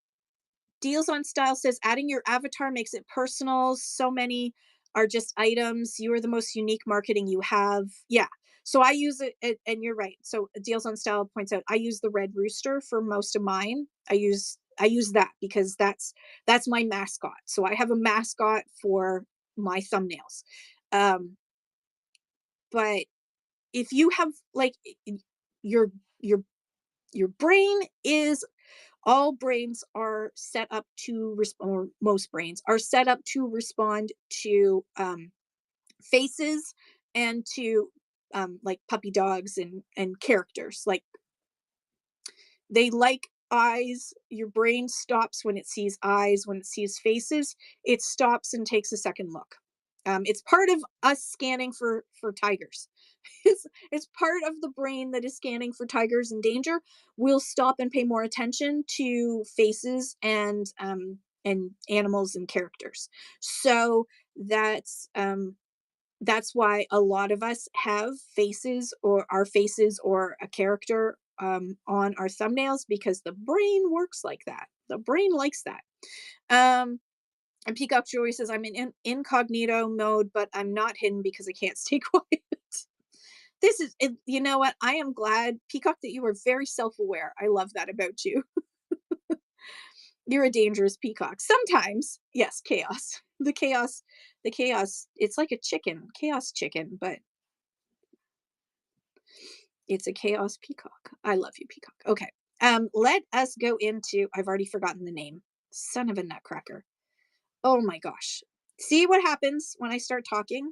Deals on Style says adding your avatar makes it personal. So many are just items. You are the most unique marketing you have. Yeah. So I use it, and you're right. So Deals on Style points out I use the red rooster for most of mine. I use that because that's my mascot. So I have a mascot for my thumbnails. Um, but if you have like your your your brain is all brains are set up to respond, or most brains are set up to respond to faces and to like puppy dogs and characters. Like they like eyes. Your brain stops when it sees eyes. When it sees faces, it stops and takes a second look. It's part of us scanning for tigers. It's part of the brain that is scanning for tigers in danger. We'll stop and pay more attention to faces and animals and characters. So that's why a lot of us have faces, or our faces, or a character on our thumbnails, because the brain works like that. The brain likes that. Um, and Peacock Jewelry says, I'm in incognito mode, but I'm not hidden because I can't stay quiet. This is, you know what? I am glad, Peacock, that you are very self aware. I love that about you. You're a dangerous peacock. Sometimes, yes, chaos. The chaos, it's like a chicken, chaos chicken, but it's a chaos peacock. I love you, peacock. Okay. Let us go into, I've already forgotten the name. Son of a nutcracker. Oh my gosh. See what happens when I start talking?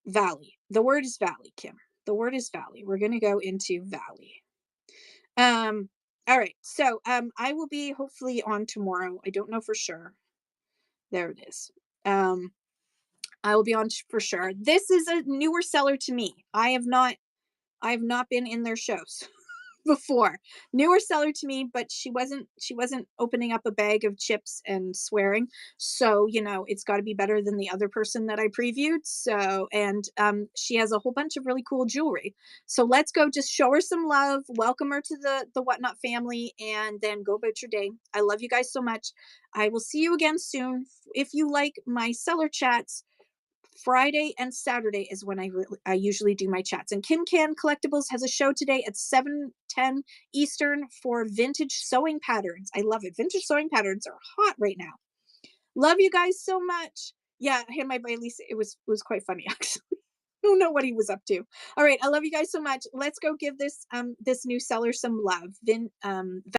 Valley. The word is valley, Kim. The word is valley. We're gonna go into valley. Um, all right. So I will be hopefully on tomorrow. I don't know for sure. There it is. Um, I will be on for sure. This is a newer seller to me. I have not been in their shows before. Newer seller to me, but she wasn't opening up a bag of chips and swearing. So, it's got to be better than the other person that I previewed. So, and she has a whole bunch of really cool jewelry. So let's go just show her some love, welcome her to the Whatnot family, and then go about your day. I love you guys so much. I will see you again soon. If you like my seller chats, Friday and Saturday is when I usually do my chats. And Kim Can Collectibles has a show today at 7:10 Eastern for vintage sewing patterns. I love it. Vintage sewing patterns are hot right now. Love you guys so much. Yeah, hand my by Lisa. It was quite funny actually. I don't know what he was up to. All right, I love you guys so much. Let's go give this new seller some love.